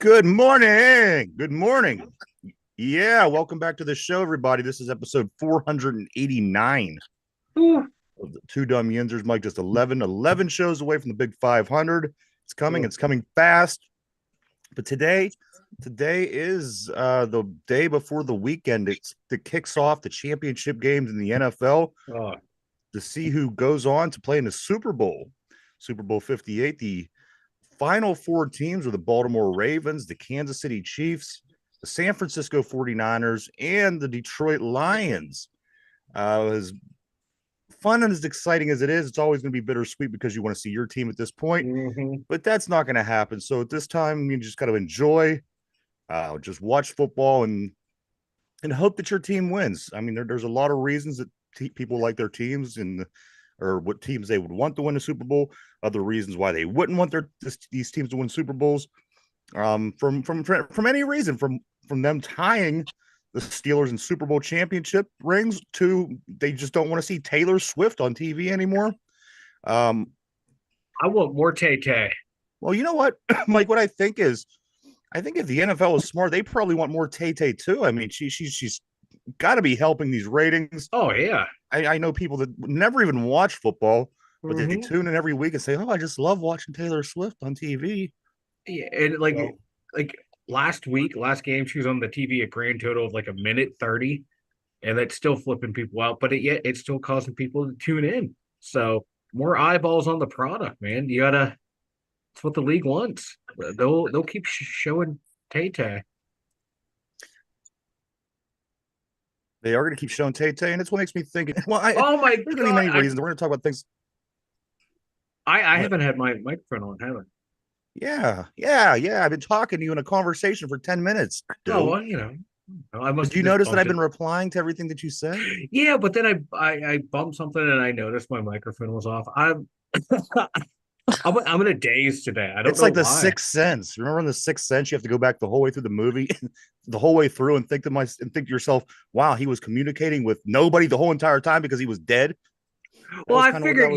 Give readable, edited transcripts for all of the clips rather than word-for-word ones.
Good morning. Good morning. Yeah, welcome back to the show, everybody. This is episode 489 of the Two Dum Yinzers. Mike, just 11 shows away from the big 500. It's coming fast. But today is the day before the weekend. It kicks off the championship games in the NFL to see who goes on to play in the Super Bowl. Super Bowl 58, the final four teams are the Baltimore Ravens, the Kansas City Chiefs, the San Francisco 49ers, and the Detroit Lions. As fun and as exciting as it is, it's always going to be bittersweet because you want to see your team at this point, but that's not going to happen. So at this time, you just got to enjoy, just watch football and hope that your team wins. I mean, there's a lot of reasons that people like their teams or what teams they would want to win the Super Bowl, other reasons why they wouldn't want these teams to win Super Bowls. From any reason, from them tying the Steelers in Super Bowl championship rings to they just don't want to see Taylor Swift on TV anymore. I want more Tay-Tay. Well, you know what, Mike, what I think if the NFL is smart, they probably want more Tay-Tay too. I mean, she's got to be helping these ratings. Oh, yeah. I know people that never even watch football, but they tune in every week and say, "Oh, I just love watching Taylor Swift on TV." Yeah, and like last game, she was on the TV a grand total of like a minute 30, and that's still flipping people out. But it's still causing people to tune in. So more eyeballs on the product, man. It's what the league wants. They'll keep showing Tay-Tay. They are going to keep showing Tay-Tay, and it's what makes me think. Well, my there's going to be many reasons. We're going to talk about things. I haven't had my microphone on, have I? Yeah. I've been talking to you in a conversation for 10 minutes. Dude. Oh, well, I must. Did you notice that I've been replying to everything that you said? Yeah, but then I bumped something and I noticed my microphone was off. I'm in a daze today. I don't know. It's like the Sixth Sense. Remember in the Sixth Sense, you have to go back the whole way through the movie, the whole way through, and think to yourself, "Wow, he was communicating with nobody the whole entire time because he was dead." Well, I figured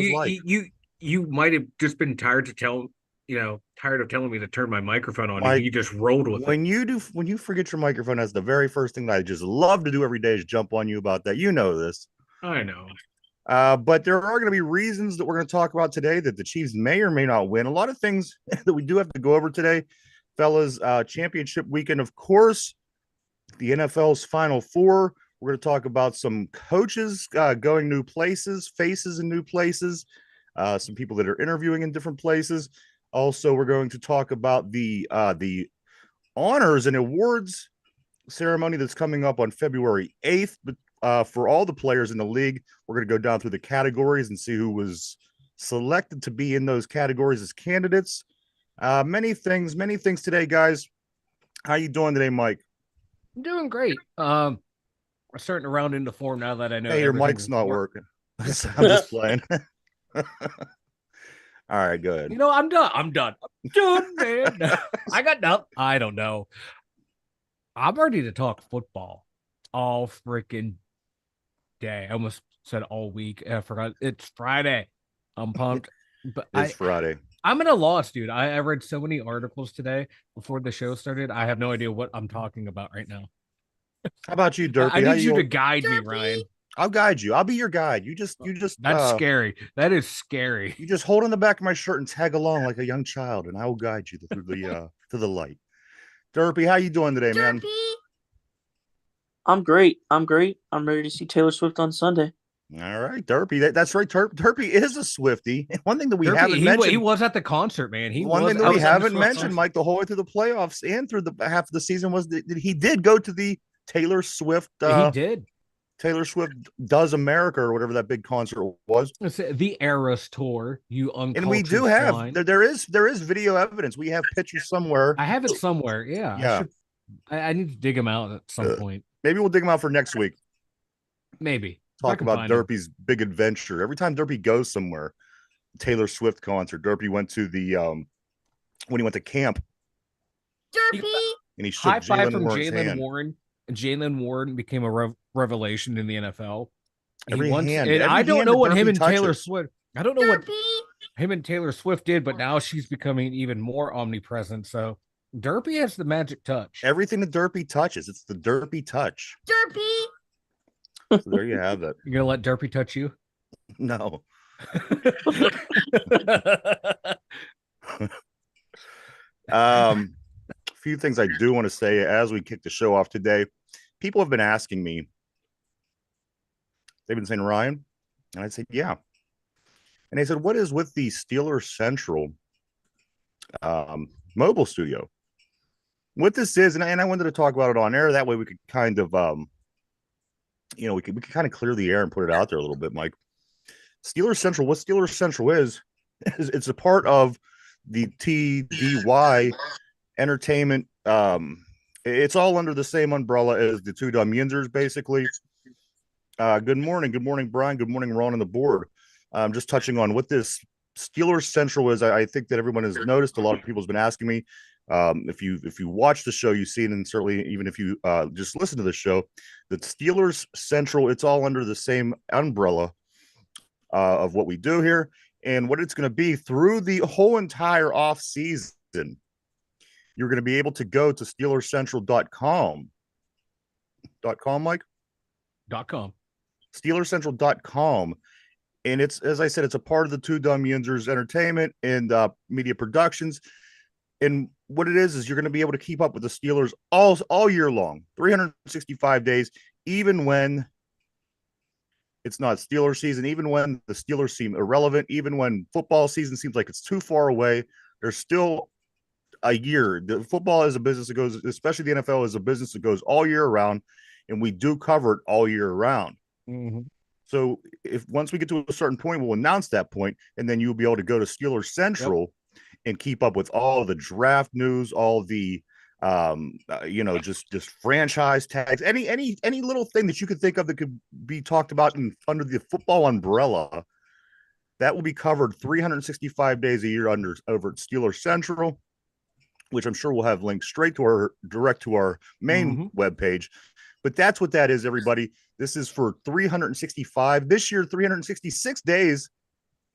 you might have just been tired of telling me to turn my microphone on, and you just rolled with it. When you forget your microphone, that's the very first thing that I just love to do every day is jump on you about that. You know this. I know. But there are going to be reasons that we're going to talk about today that the Chiefs may or may not win. A lot of things that we do have to go over today, fellas. Championship weekend, of course, the NFL's Final Four. We're going to talk about some coaches going new places, faces in new places, some people that are interviewing in different places. Also, we're going to talk about the honors and awards ceremony that's coming up on February 8th. But for all the players in the league, we're going to go down through the categories and see who was selected to be in those categories as candidates. Many things today, guys. How you doing today, Mike? I'm doing great. I'm starting to round into form now that I know. Hey, your mic's not working. I'm just playing. All right, good. I'm done, man. I got nothing. I don't know. I'm ready to talk football all freaking day. I almost said all week. I forgot it's Friday. I'm pumped. But it's Friday. I'm at a loss, dude. I read so many articles today before the show started. I have no idea what I'm talking about right now. How about you, Derpy? I need you to guide me, Ryan. I'll guide you. I'll be your guide. You just That's scary. That is scary. You just hold on the back of my shirt and tag along like a young child, and I will guide you through the to the light. Derpy, how you doing today, man? I'm great. I'm ready to see Taylor Swift on Sunday. All right, Derpy. That's right. Derpy is a Swiftie. One thing that we haven't mentioned. He was at the concert, man. One thing that we haven't mentioned, Mike, the whole way through the playoffs and through the half of the season was that he did go to the Taylor Swift. He did. Taylor Swift Does America or whatever that big concert was. It's the Eras tour. And we do have there is video evidence. We have pictures somewhere. I have it somewhere. Yeah. I need to dig them out at some point. Maybe we'll dig them out for next week. Maybe talk about Derpy's big adventure. Every time Derpy goes somewhere, Taylor Swift concert. Derpy went to the when he went to camp. Derpy and he shook Jalen Warren. Jalen Warren became a revelation in the NFL. I don't know what him and Taylor Swift. I don't know what him and Taylor Swift did, but now she's becoming even more omnipresent. So Derpy has the magic touch. Everything the Derpy touches, it's the Derpy touch. Derpy. So there you have it. You're gonna let Derpy touch you? No. A few things I do want to say as we kick the show off today. People have been asking me, they've been saying, Ryan, and I said, yeah. And they said, what is with the Steelers Central mobile studio? What this is, and I wanted to talk about it on air. That way we could kind of, we could kind of clear the air and put it out there a little bit, Mike. Steelers Central, what Steelers Central is it's a part of the TDY Entertainment. It's all under the same umbrella as the two Dum Yinzers, basically. Good morning, Brian. Good morning, Ron on the board. Just touching on what this Steelers Central is. I think that everyone has noticed. A lot of people have been asking me. If you watch the show, you've seen, and certainly even if you just listen to the show, the Steelers Central, it's all under the same umbrella of what we do here and what it's going to be through the whole entire off season. You're going to be able to go to SteelersCentral.com. .com, Mike? .com. SteelersCentral.com. And it's, as I said, it's a part of the two Dum Yinzers Entertainment and Media Productions. And what it is you're going to be able to keep up with the Steelers all year long, 365 days, even when it's not Steelers season, even when the Steelers seem irrelevant, even when football season seems like it's too far away. There's still a year. The football is a business that goes, especially the NFL is a business that goes all year round, and we do cover it all year round. Mm-hmm. So if once we get to a certain point, we'll announce that point, and then you'll be able to go to Steelers Central and keep up with all the draft news, all the just franchise tags, any little thing that you could think of that could be talked about under the football umbrella. That will be covered 365 days a year over at Steelers Central, which I'm sure we'll have links straight to direct to our main webpage. But that's what that is, everybody. This is for 365 this year, 366 days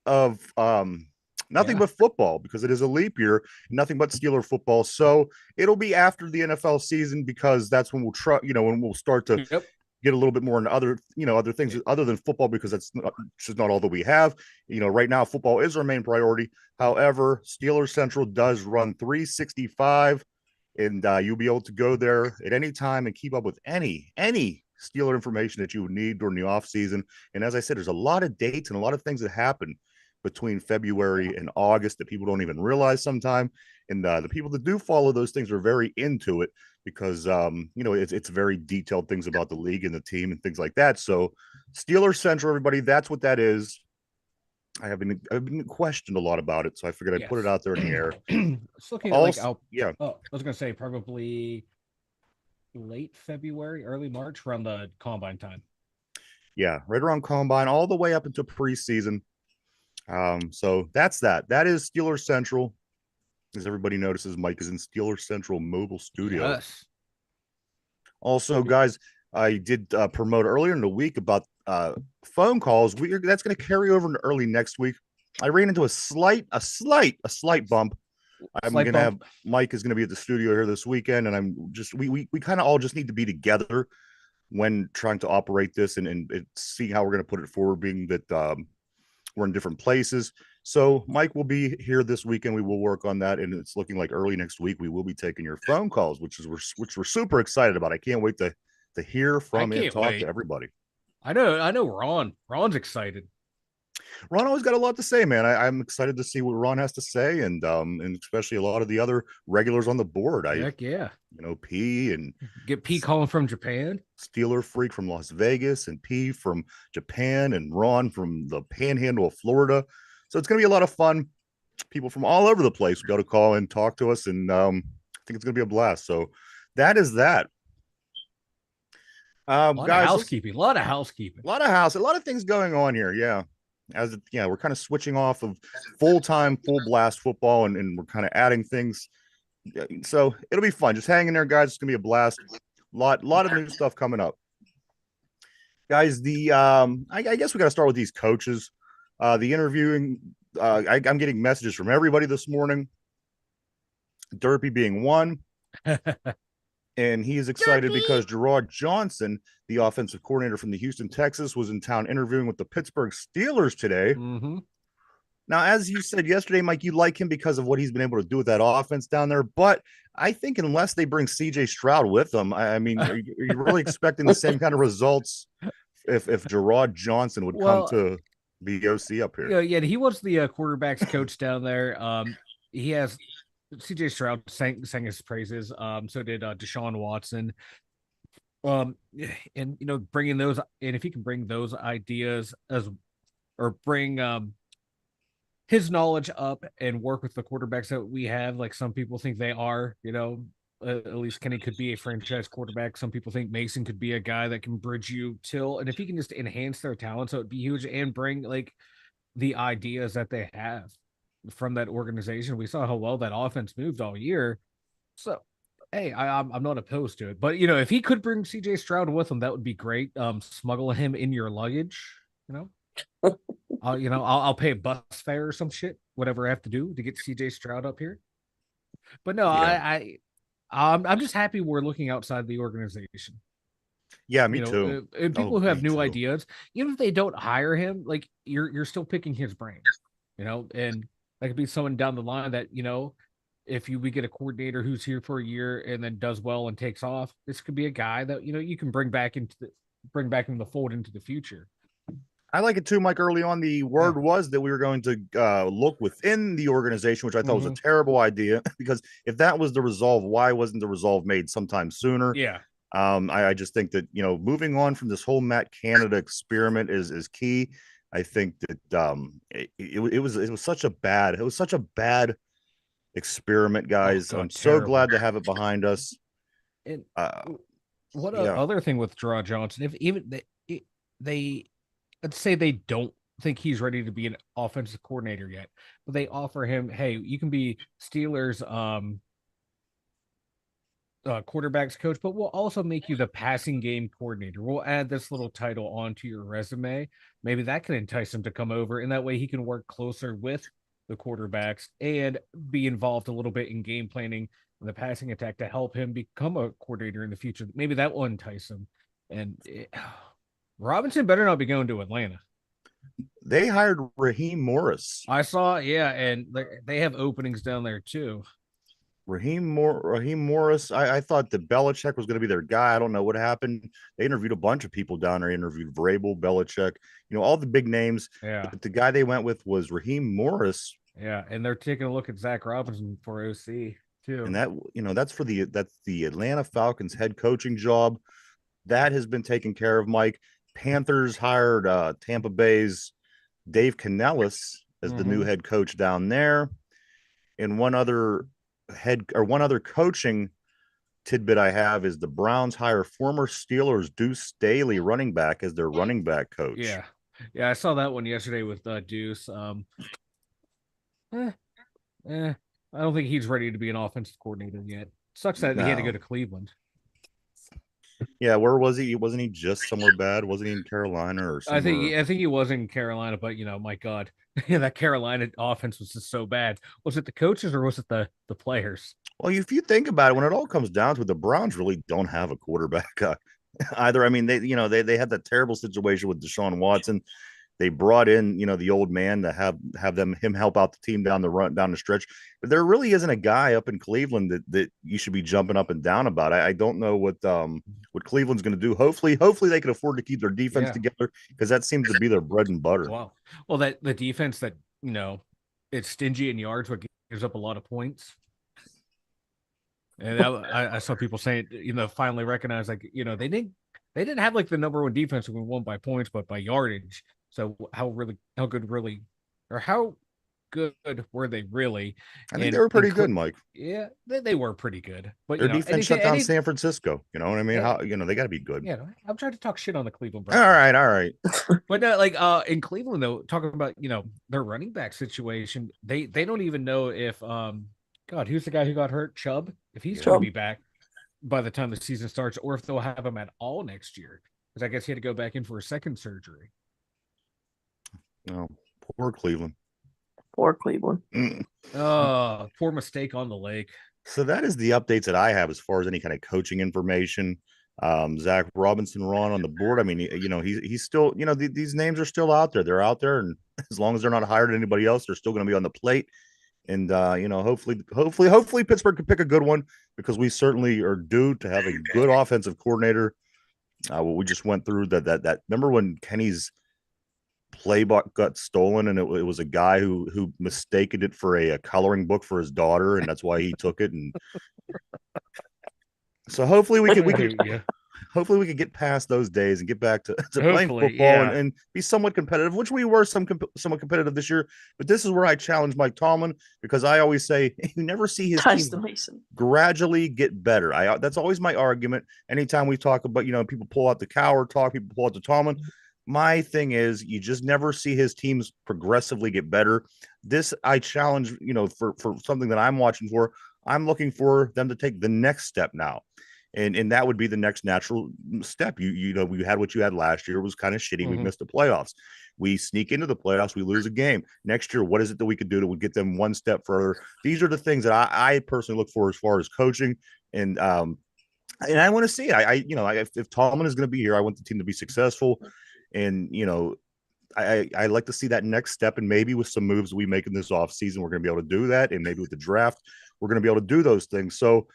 of nothing but football, because it is a leap year, nothing but Steeler football. So it'll be after the NFL season, because that's when we'll try, when we'll start to get a little bit more into other things other than football, because that's just not all that we have. Right now, football is our main priority. However, Steelers Central does run 365, and you'll be able to go there at any time and keep up with any Steeler information that you would need during the off season. And as I said, there's a lot of dates and a lot of things that happen between February and August that people don't even realize sometime. And the people that do follow those things are very into it, because it's very detailed things about the league and the team and things like that. So Steelers Central, everybody, that's what that is. I've been questioned a lot about it, so I figured I'd put it out there in the air. It's looking I was gonna say probably late February, early March, around the combine time. Yeah, right around combine, all the way up into preseason. So that's that. That is Steelers Central. As everybody notices, Mike is in Steelers Central mobile studio. Yes. Also, guys, I did promote earlier in the week about phone calls. That's going to carry over into early next week. I ran into a slight bump. I'm going to have Mike is going to be at the studio here this weekend, and I'm just we kind of all just need to be together when trying to operate this and see how we're going to put it forward, being that we're in different places. So Mike will be here this weekend. We will work on that, and it's looking like early next week we will be taking your phone calls, which we're super excited about. I can't wait to hear from and talk to everybody. I know Ron's excited. Ron always got a lot to say, man. I'm excited to see what Ron has to say, and especially a lot of the other regulars on the board. Heck yeah. P and get P calling from Japan, Steeler Freak from Las Vegas, and P from Japan, and Ron from the Panhandle of Florida. So it's going to be a lot of fun. People from all over the place will be able to call and talk to us, and I think it's going to be a blast. So that is that. A lot of housekeeping, a lot of things going on here. Yeah. We're kind of switching off of full-time, full blast football, and we're kind of adding things. So it'll be fun. Just hang in there, guys. It's gonna be a blast. Lot of new stuff coming up. Guys, I guess we got to start with these coaches. The interviewing, I'm getting messages from everybody this morning. Derpy being one. And he is excited because Gerard Johnson, the offensive coordinator from the Houston Texans, was in town interviewing with the Pittsburgh Steelers today. Mm-hmm. Now, as you said yesterday, Mike, you like him because of what he's been able to do with that offense down there. But I think unless they bring CJ Stroud with them, I mean, are you really expecting the same kind of results if Gerard Johnson would come to be OC up here? Yeah, he was the quarterbacks coach down there. He has CJ Stroud sang his praises. So did Deshaun Watson. And bringing those, and if he can bring those ideas or bring his knowledge up and work with the quarterbacks that we have, like some people think they are, at least Kenny could be a franchise quarterback. Some people think Mason could be a guy that can bridge you till, and if he can just enhance their talent, so it'd be huge, and bring like the ideas that they have from that organization. We saw how well that offense moved all year. So, hey, I'm not opposed to it. But, if he could bring CJ Stroud with him, that would be great. Smuggle him in your luggage, I'll pay a bus fare or some shit, whatever I have to do to get CJ Stroud up here. But no, yeah. I'm just happy we're looking outside the organization. Yeah, me too. And people who have new ideas, even if they don't hire him, like you're still picking his brain, and that could be someone down the line that, if we get a coordinator who's here for a year and then does well and takes off, this could be a guy that, you can bring back into the fold into the future. I like it too, Mike. Early on, the word was that we were going to look within the organization, which I thought was a terrible idea, because if that was the resolve, why wasn't the resolve made sometime sooner? Yeah. I just think that, moving on from this whole Matt Canada experiment is key. I think that it was such a bad experiment, guys. God, I'm so glad to have it behind us. And other thing with Gerard Johnson, if even they let's say they don't think he's ready to be an offensive coordinator yet, but they offer him, hey, you can be Steelers quarterbacks coach, but we'll also make you the passing game coordinator. We'll add this little title onto your resume. Maybe that can entice him to come over, and that way he can work closer with the quarterbacks and be involved a little bit in game planning and the passing attack to help him become a coordinator in the future. Maybe that will entice him. And Robinson better not be going to Atlanta. They hired Raheem Morris. I saw, and they have openings down there too. Raheem Morris. I thought that Belichick was going to be their guy. I don't know what happened. They interviewed a bunch of people down there. They interviewed Vrabel, Belichick, all the big names. Yeah. But the guy they went with was Raheem Morris. Yeah, and they're taking a look at Zach Robinson for OC too. And that, that's the Atlanta Falcons head coaching job. That has been taken care of, Mike. Panthers hired Tampa Bay's Dave Canellis as the new head coach down there. And one other coaching tidbit I have is the Browns hire former Steelers Deuce Staley, running back, as their running back coach. Yeah, I saw that one yesterday with Deuce. I don't think he's ready to be an offensive coordinator yet. Sucks that he had to go to Cleveland. Yeah, where was he? Wasn't he just somewhere bad? Wasn't he in Carolina or somewhere? I think he was in Carolina, but my God, that Carolina offense was just so bad. Was it the coaches or was it the players? Well, if you think about it, when it all comes down to it, the Browns really don't have a quarterback either. I mean, they had that terrible situation with Deshaun Watson. They brought in, the old man to have him help out the team down the stretch. But there really isn't a guy up in Cleveland that you should be jumping up and down about. I don't know what Cleveland's going to do. Hopefully they can afford to keep their defense together, because that seems to be their bread and butter. Wow. Well, that the defense that it's stingy in yards, but gives up a lot of points. And I saw people saying, finally recognize, like, they didn't have like the number one defense when we won by points, but by yardage. So how good were they really? I think they were pretty good, Mike. Yeah, they were pretty good. But their defense shut down San Francisco. You know what I mean? How they got to be good. Yeah, I'm trying to talk shit on the Cleveland Browns. All right. But no, in Cleveland though, talking about their running back situation, they don't even know if God, who's the guy who got hurt? Chubb, if he's going to be back by the time the season starts, or if they'll have him at all next year, because I guess he had to go back in for a second surgery. Oh, poor Cleveland. Poor Cleveland. Poor mistake on the lake. So that is the updates that I have as far as any kind of coaching information. Zach Robinson, Ron on the board. I mean, he's still, these names are still out there. They're out there, and as long as they're not hired anybody else, they're still going to be on the plate. And hopefully Pittsburgh can pick a good one, because we certainly are due to have a good offensive coordinator. We just went through that. Remember when Kenny's playbook got stolen, and it was a guy who mistaken it for a coloring book for his daughter, and that's why he took it. And so hopefully hopefully we can get past those days and get back to playing football, and be somewhat competitive, which we were somewhat competitive this year. But this is where I challenge Mike Tomlin, because I always say you never see his team gradually get better. That's always my argument. Anytime we talk about, people pull out the Cowher talk, people pull out the Tomlin. My thing is, you just never see his teams progressively get better. This I challenge, for something that I'm watching for. I'm looking for them to take the next step now. And that would be the next natural step. We had what you had last year. It was kind of shitty. We missed the playoffs. We sneak into the playoffs. We lose a game. Next year, what is it that we could do that would get them one step further? These are the things that I personally look for as far as coaching. And I want to see it. If Tomlin is going to be here, I want the team to be successful. And, I like to see that next step, and maybe with some moves we make in this offseason, we're going to be able to do that. And maybe with the draft, we're going to be able to do those things. So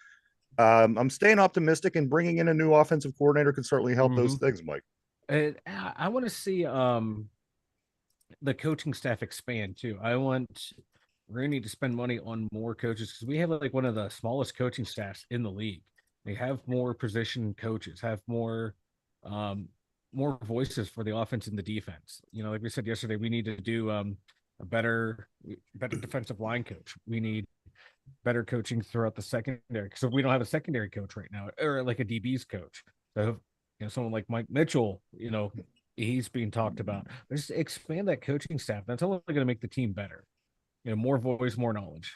I'm staying optimistic, and bringing in a new offensive coordinator can certainly help those things, Mike. And I want to see the coaching staff expand too. I want Rooney to spend money on more coaches, because we have like one of the smallest coaching staffs in the league. They have more position coaches, have more voices for the offense and the defense. Like we said yesterday, we need to do a better defensive line coach. We need better coaching throughout the secondary, because if we don't have a secondary coach right now, or like a DB's coach, so someone like Mike Mitchell, he's being talked about. Just expand that coaching staff. That's only going to make the team better. More voice, more knowledge.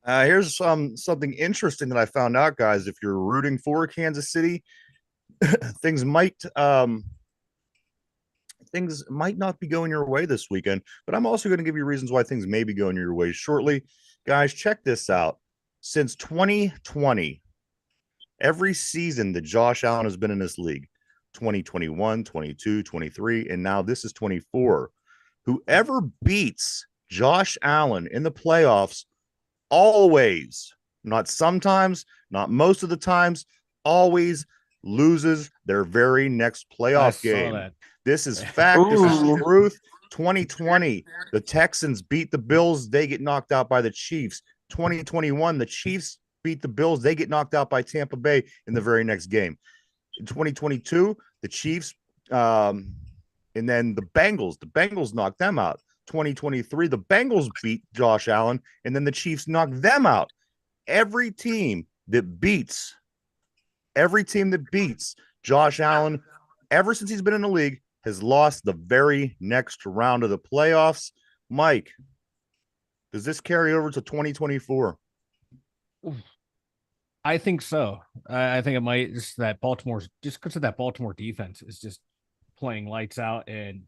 Here's something interesting that I found out, guys. If you're rooting for Kansas City, things might not be going your way this weekend, but I'm also going to give you reasons why things may be going your way shortly. Guys, check this out. Since 2020, every season that Josh Allen has been in this league, 2021, 22, 23, and now this is 24, whoever beats Josh Allen in the playoffs always, not sometimes, not most of the times, always loses their very next playoff game. This is fact. This is truth. 2020, the Texans beat the Bills. They get knocked out by the Chiefs. 2021, the Chiefs beat the Bills. They get knocked out by Tampa Bay in the very next game. In 2022, the Chiefs, and then the Bengals knocked them out. 2023, the Bengals beat Josh Allen, and then the Chiefs knocked them out. Every team that beats Josh Allen, ever since he's been in the league, has lost the very next round of the playoffs. Mike, does this carry over to 2024? I think so. I think it might. Just because of that Baltimore defense is just playing lights out, and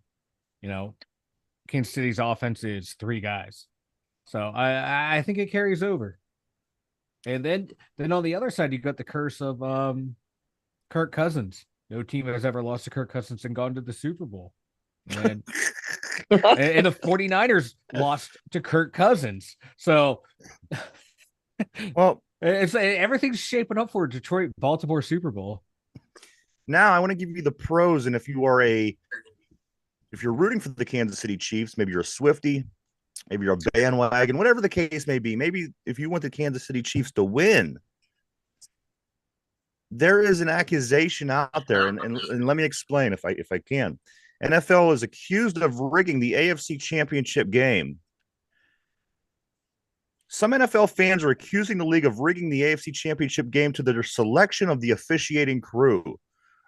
Kansas City's offense is three guys. So I think it carries over. And then on the other side, you've got the curse of Kirk Cousins. No team has ever lost to Kirk Cousins and gone to the Super Bowl. And the 49ers lost to Kirk Cousins. So, well, everything's shaping up for a Detroit-Baltimore Super Bowl. Now, I want to give you the pros. And if you're rooting for the Kansas City Chiefs, maybe you're a Swiftie, maybe you're a bandwagon, whatever the case may be, maybe if you want the Kansas City Chiefs to win, there is an accusation out there, and let me explain if I can. NFL is accused of rigging the AFC Championship game. Some NFL fans are accusing the league of rigging the AFC Championship game to their selection of the officiating crew.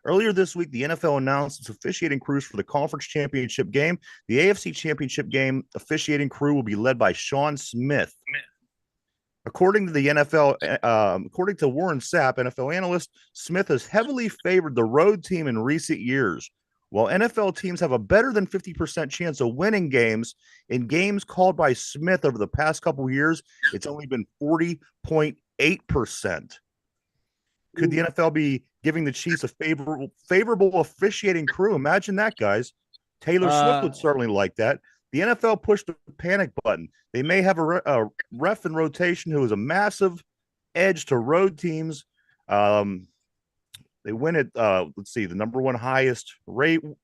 Earlier this week, the NFL announced its officiating crews for the conference championship game. The AFC Championship game officiating crew will be led by Sean Smith. According to the NFL, according to Warren Sapp, NFL analyst, Smith has heavily favored the road team in recent years. while NFL teams have a better than 50% chance of winning games, in games called by Smith over the past couple of years, it's only been 40.8%. Could the NFL be giving the Chiefs a favorable officiating crew? Imagine that, guys. Taylor Swift would certainly like that. The NFL pushed the panic button. They may have a ref in rotation who is a massive edge to road teams. They win it. Let's see, the number one highest win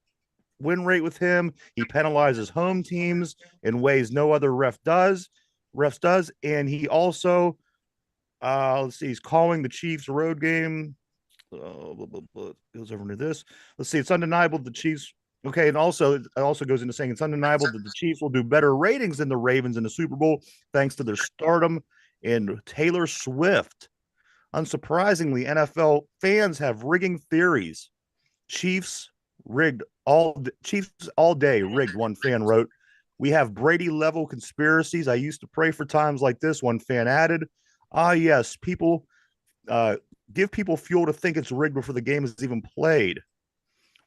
rate with him. He penalizes home teams in ways no other refs does, and he also, let's see, he's calling the Chiefs road game. Goes over into this. Let's see, it's undeniable the Chiefs. Okay, and also it also goes into saying it's undeniable that the Chiefs will do better ratings than the Ravens in the Super Bowl thanks to their stardom and Taylor Swift. Unsurprisingly, NFL fans have rigging theories. Chiefs all day rigged, one fan wrote. We have Brady level conspiracies. I used to pray for times like this, one fan added. Yes, people give people fuel to think it's rigged before the game is even played.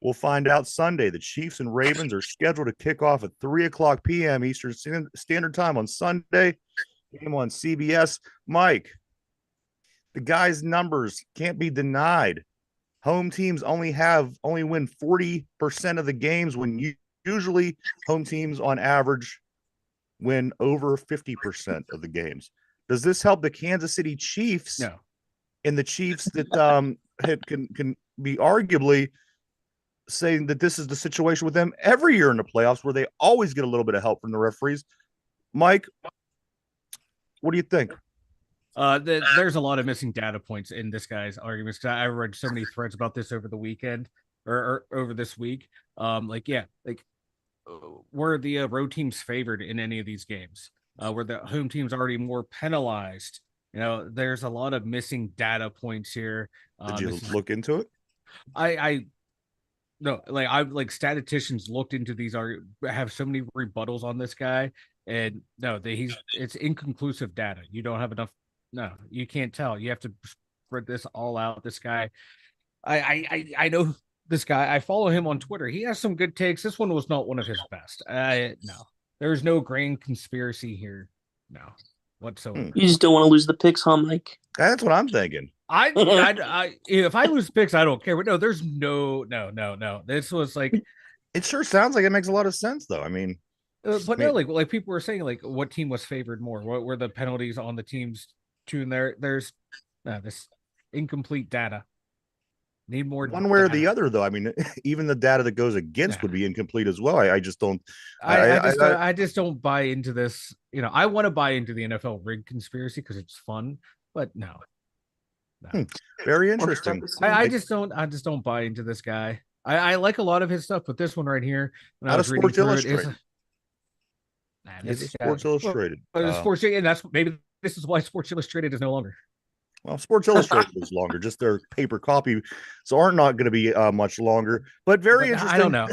We'll find out Sunday. The Chiefs and Ravens are scheduled to kick off at 3:00 p.m. Eastern Standard Time on Sunday. Game on CBS. Mike, the guy's numbers can't be denied. Home teams only win 40% of the games when usually home teams on average win over 50% of the games. Does this help the Kansas City Chiefs? No. And the Chiefs that can be arguably saying that this is the situation with them every year in the playoffs where they always get a little bit of help from the referees. Mike, what do you think? There's a lot of missing data points in this guy's arguments because I read so many threads about this over the weekend or over this week. Were the road teams favored in any of these games? Were the home teams already more penalized? There's a lot of missing data points here. Did you look into it? No, statisticians looked into these have so many rebuttals on this guy, and it's inconclusive data. You don't have enough. No, you can't tell. You have to spread this all out. This guy, I know this guy. I follow him on Twitter. He has some good takes. This one was not one of his best. No, there's no grand conspiracy here. No, whatsoever. You just don't want to lose the picks, huh, Mike? That's what I'm thinking. If I lose picks, I don't care. But no, there's no. This was like, it sure sounds like it makes a lot of sense, though. I mean, like people were saying, like, what team was favored more? What were the penalties on the teams? To and there's this incomplete data. Need more one way or the other, though. I mean, even the data that goes against would be incomplete as well. I just don't. I just don't buy into this. I want to buy into the NFL rig conspiracy because it's fun, but no. Very interesting. I just don't buy into this guy. I like a lot of his stuff, but this one right here, when I was reading through it, it's Sports Illustrated. And that's maybe this is why Sports Illustrated is no longer. Well, Sports Illustrated is longer, just their paper copy, so aren't not going to be much longer. But very interesting. I don't know.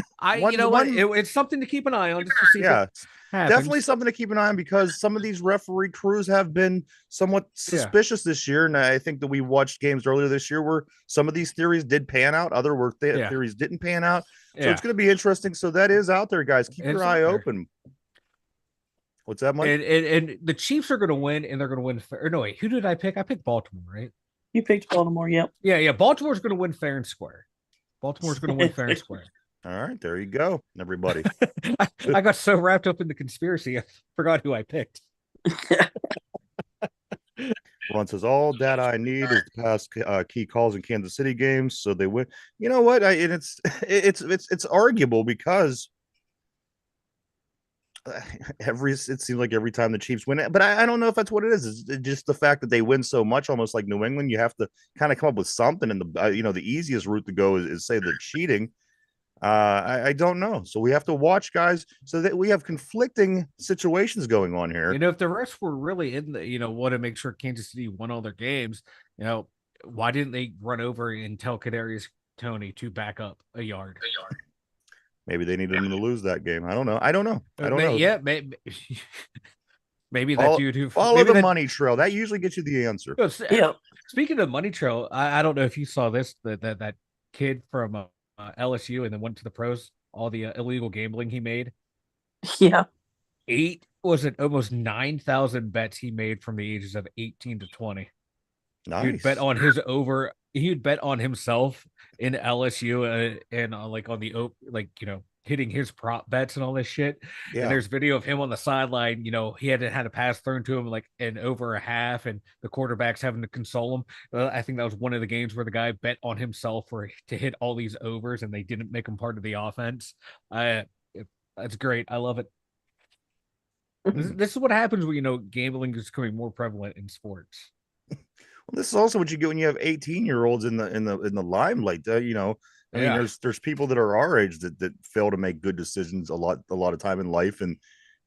It's something to keep an eye on just to see. Yeah, definitely something to keep an eye on because some of these referee crews have been somewhat suspicious this year, and I think that we watched games earlier this year where some of these theories did pan out, other theories didn't pan out. So it's going to be interesting. So that is out there, guys. Keep your eye open. What's that, Mike? And the Chiefs are going to win, and they're going to win fair. No, wait, who did I pick? I picked Baltimore, right? You picked Baltimore, yep. Yeah. Baltimore's going to win fair and square. Baltimore's going to win fair and square. All right, there you go, everybody. I got so wrapped up in the conspiracy, I forgot who I picked. Ron says all data I need is the past key calls in Kansas City games, so they win. You know what? It's arguable because it seems like every time the Chiefs win it, but I don't know if that's what it is. It's just the fact that they win so much, almost like New England. You have to kind of come up with something, and the easiest route to go is say they're cheating. I don't know, so we have to watch, guys, so that we have conflicting situations going on here. If the refs were really in the want to make sure Kansas City won all their games, why didn't they run over and tell Kadarius Toney to back up a yard? Maybe they needed him to lose that game. I don't know. Yeah, maybe that dude who follow the money trail that usually gets you the answer. Yeah. Speaking of money trail, I don't know if you saw this that kid from LSU and then went to the pros, all the illegal gambling he made. Yeah. Almost 9,000 bets he made from the ages of 18 to 20. Nice. He would bet on his over. He would bet on himself in LSU and like on the hitting his prop bets and all this shit. Yeah. And there's video of him on the sideline. He had a pass thrown to him like in over a half, and the quarterback's having to console him. I think that was one of the games where the guy bet on himself to hit all these overs, and they didn't make him part of the offense. That's great. I love it. This is what happens when gambling is becoming more prevalent in sports. Well, this is also what you get when you have 18-year-olds in the limelight. I mean, there's people that are our age that fail to make good decisions a lot of time in life, and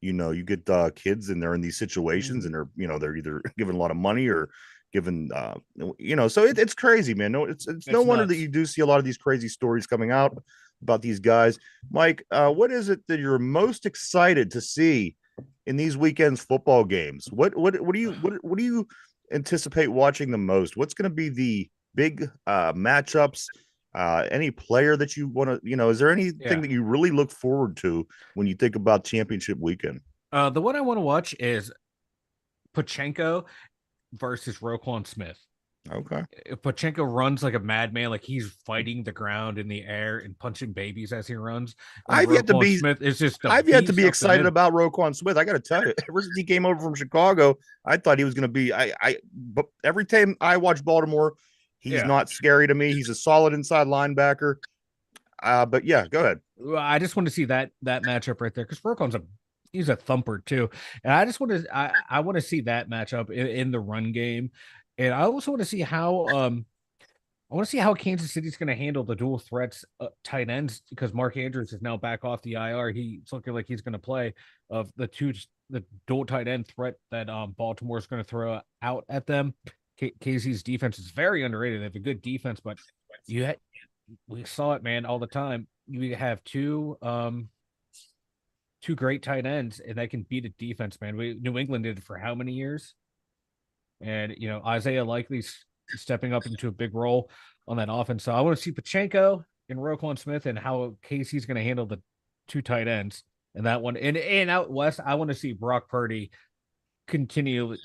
you get kids and they're in these situations and they're either given a lot of money or given so it's crazy, man. No, it's no wonder that you do see a lot of these crazy stories coming out about these guys. Mike, what is it that you're most excited to see in these weekends football games? What do you anticipate watching the most? What's going to be the big matchups? Any player that you want to, is there anything that you really look forward to when you think about championship weekend? The one I want to watch is Pachenko versus Roquan Smith. Okay. If Pachenko runs like a madman, like he's fighting the ground in the air and punching babies as he runs. I've yet to be excited about Roquan Smith. I got to tell you, ever since he came over from Chicago, I thought he was going to be. But every time I watch Baltimore, he's not scary to me. He's a solid inside linebacker. But yeah, go ahead. I just want to see that matchup right there because Roquan's he's a thumper too, and I just want to I want to see that matchup in the run game. And I also want to see how Kansas City's going to handle the dual threats tight ends because Mark Andrews is now back off the IR. He's looking like he's going to play of the dual tight end threat that Baltimore is going to throw out at them. KC's defense is very underrated. They have a good defense, but we saw it, man, all the time. You have two great tight ends, and they can beat a defense, man. New England did it for how many years? And, Isaiah Likely's stepping up into a big role on that offense. So I want to see Pachenko and Roquan Smith and how Casey's going to handle the two tight ends and that one. And out west, I want to see Brock Purdy continually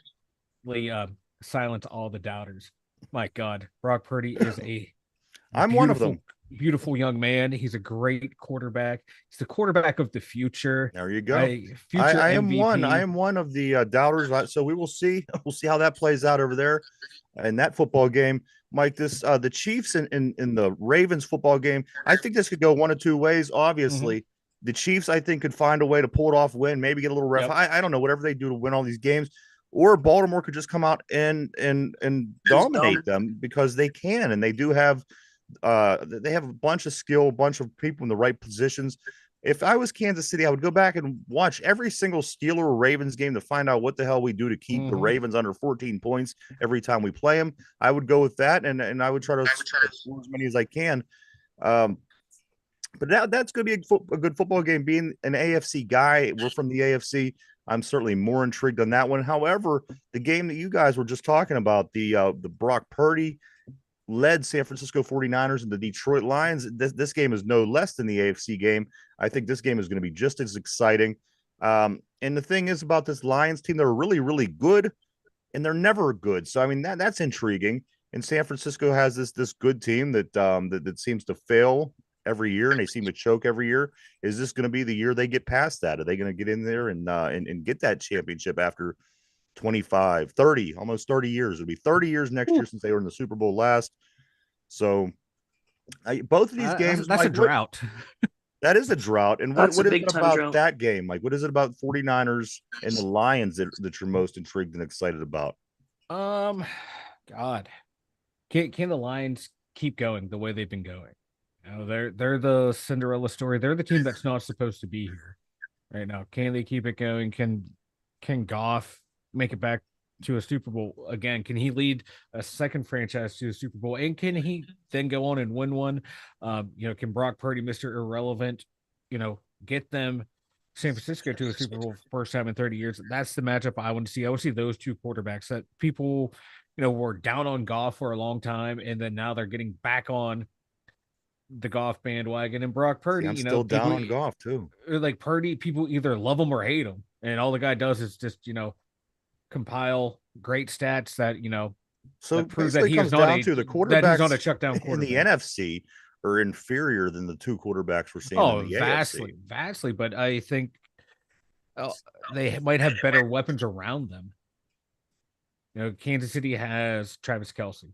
silence all the doubters. My God, Brock Purdy is I'm one of them. Beautiful young man. He's a great quarterback. He's the quarterback of the future. There you go. I am one of the doubters. So we will see. We'll see how that plays out over there in that football game. Mike, the Chiefs in the Ravens football game, I think this could go one of two ways. Obviously, the Chiefs, I think, could find a way to pull it off, win, maybe get a little ref. Yep. I don't know, whatever they do to win all these games. Or Baltimore could just come out and dominate them because they can, and they do have they have a bunch of skill, a bunch of people in the right positions. If I was Kansas City, I would go back and watch every single Steeler or Ravens game to find out what the hell we do to keep the Ravens under 14 points every time we play them. I would go with that, and I would try to score as many as I can. But that's going to be a good football game. Being an AFC guy, we're from the AFC. I'm certainly more intrigued on that one. However, the game that you guys were just talking about, the Brock Purdy led San Francisco 49ers and the Detroit Lions. This game is no less than the AFC game. I think this game is going to be just as exciting. And the thing is about this Lions team, they're really, really good, and they're never good. So, I mean, that's intriguing. And San Francisco has this good team that seems to fail every year, and they seem to choke every year. Is this going to be the year they get past that? Are they going to get in there and get that championship after 25, 30, almost 30 years? It'll be 30 years next year since they were in the Super Bowl last. So both of these games, that's a drought. That is a drought. And what is it about that game? Like, what is it about 49ers and the Lions that you're most intrigued and excited about? God, can the Lions keep going the way they've been going? They're the Cinderella story. They're the team that's not supposed to be here right now. Can they keep it going? Can Goff make it back to a Super Bowl again? Can he lead a second franchise to a Super Bowl? And can he then go on and win one? Can Brock Purdy, Mr. Irrelevant, get them San Francisco to a Super Bowl first time in 30 years? That's the matchup I want to see. I want to see those two quarterbacks that people, were down on Goff for a long time, and then now they're getting back on the Goff bandwagon, and Brock Purdy. See, I'm you still know, down people on Goff too. like Purdy. People either love him or hate him, and all the guy does is just compile great stats that So that prove that basically, it he is comes not down a to the that he's not a quarterbacks check down in the quarterback. NFC are inferior than the two quarterbacks we're seeing Oh, in the vastly, AFC. vastly. But I think they might have better weapons around them. Kansas City has Travis Kelce.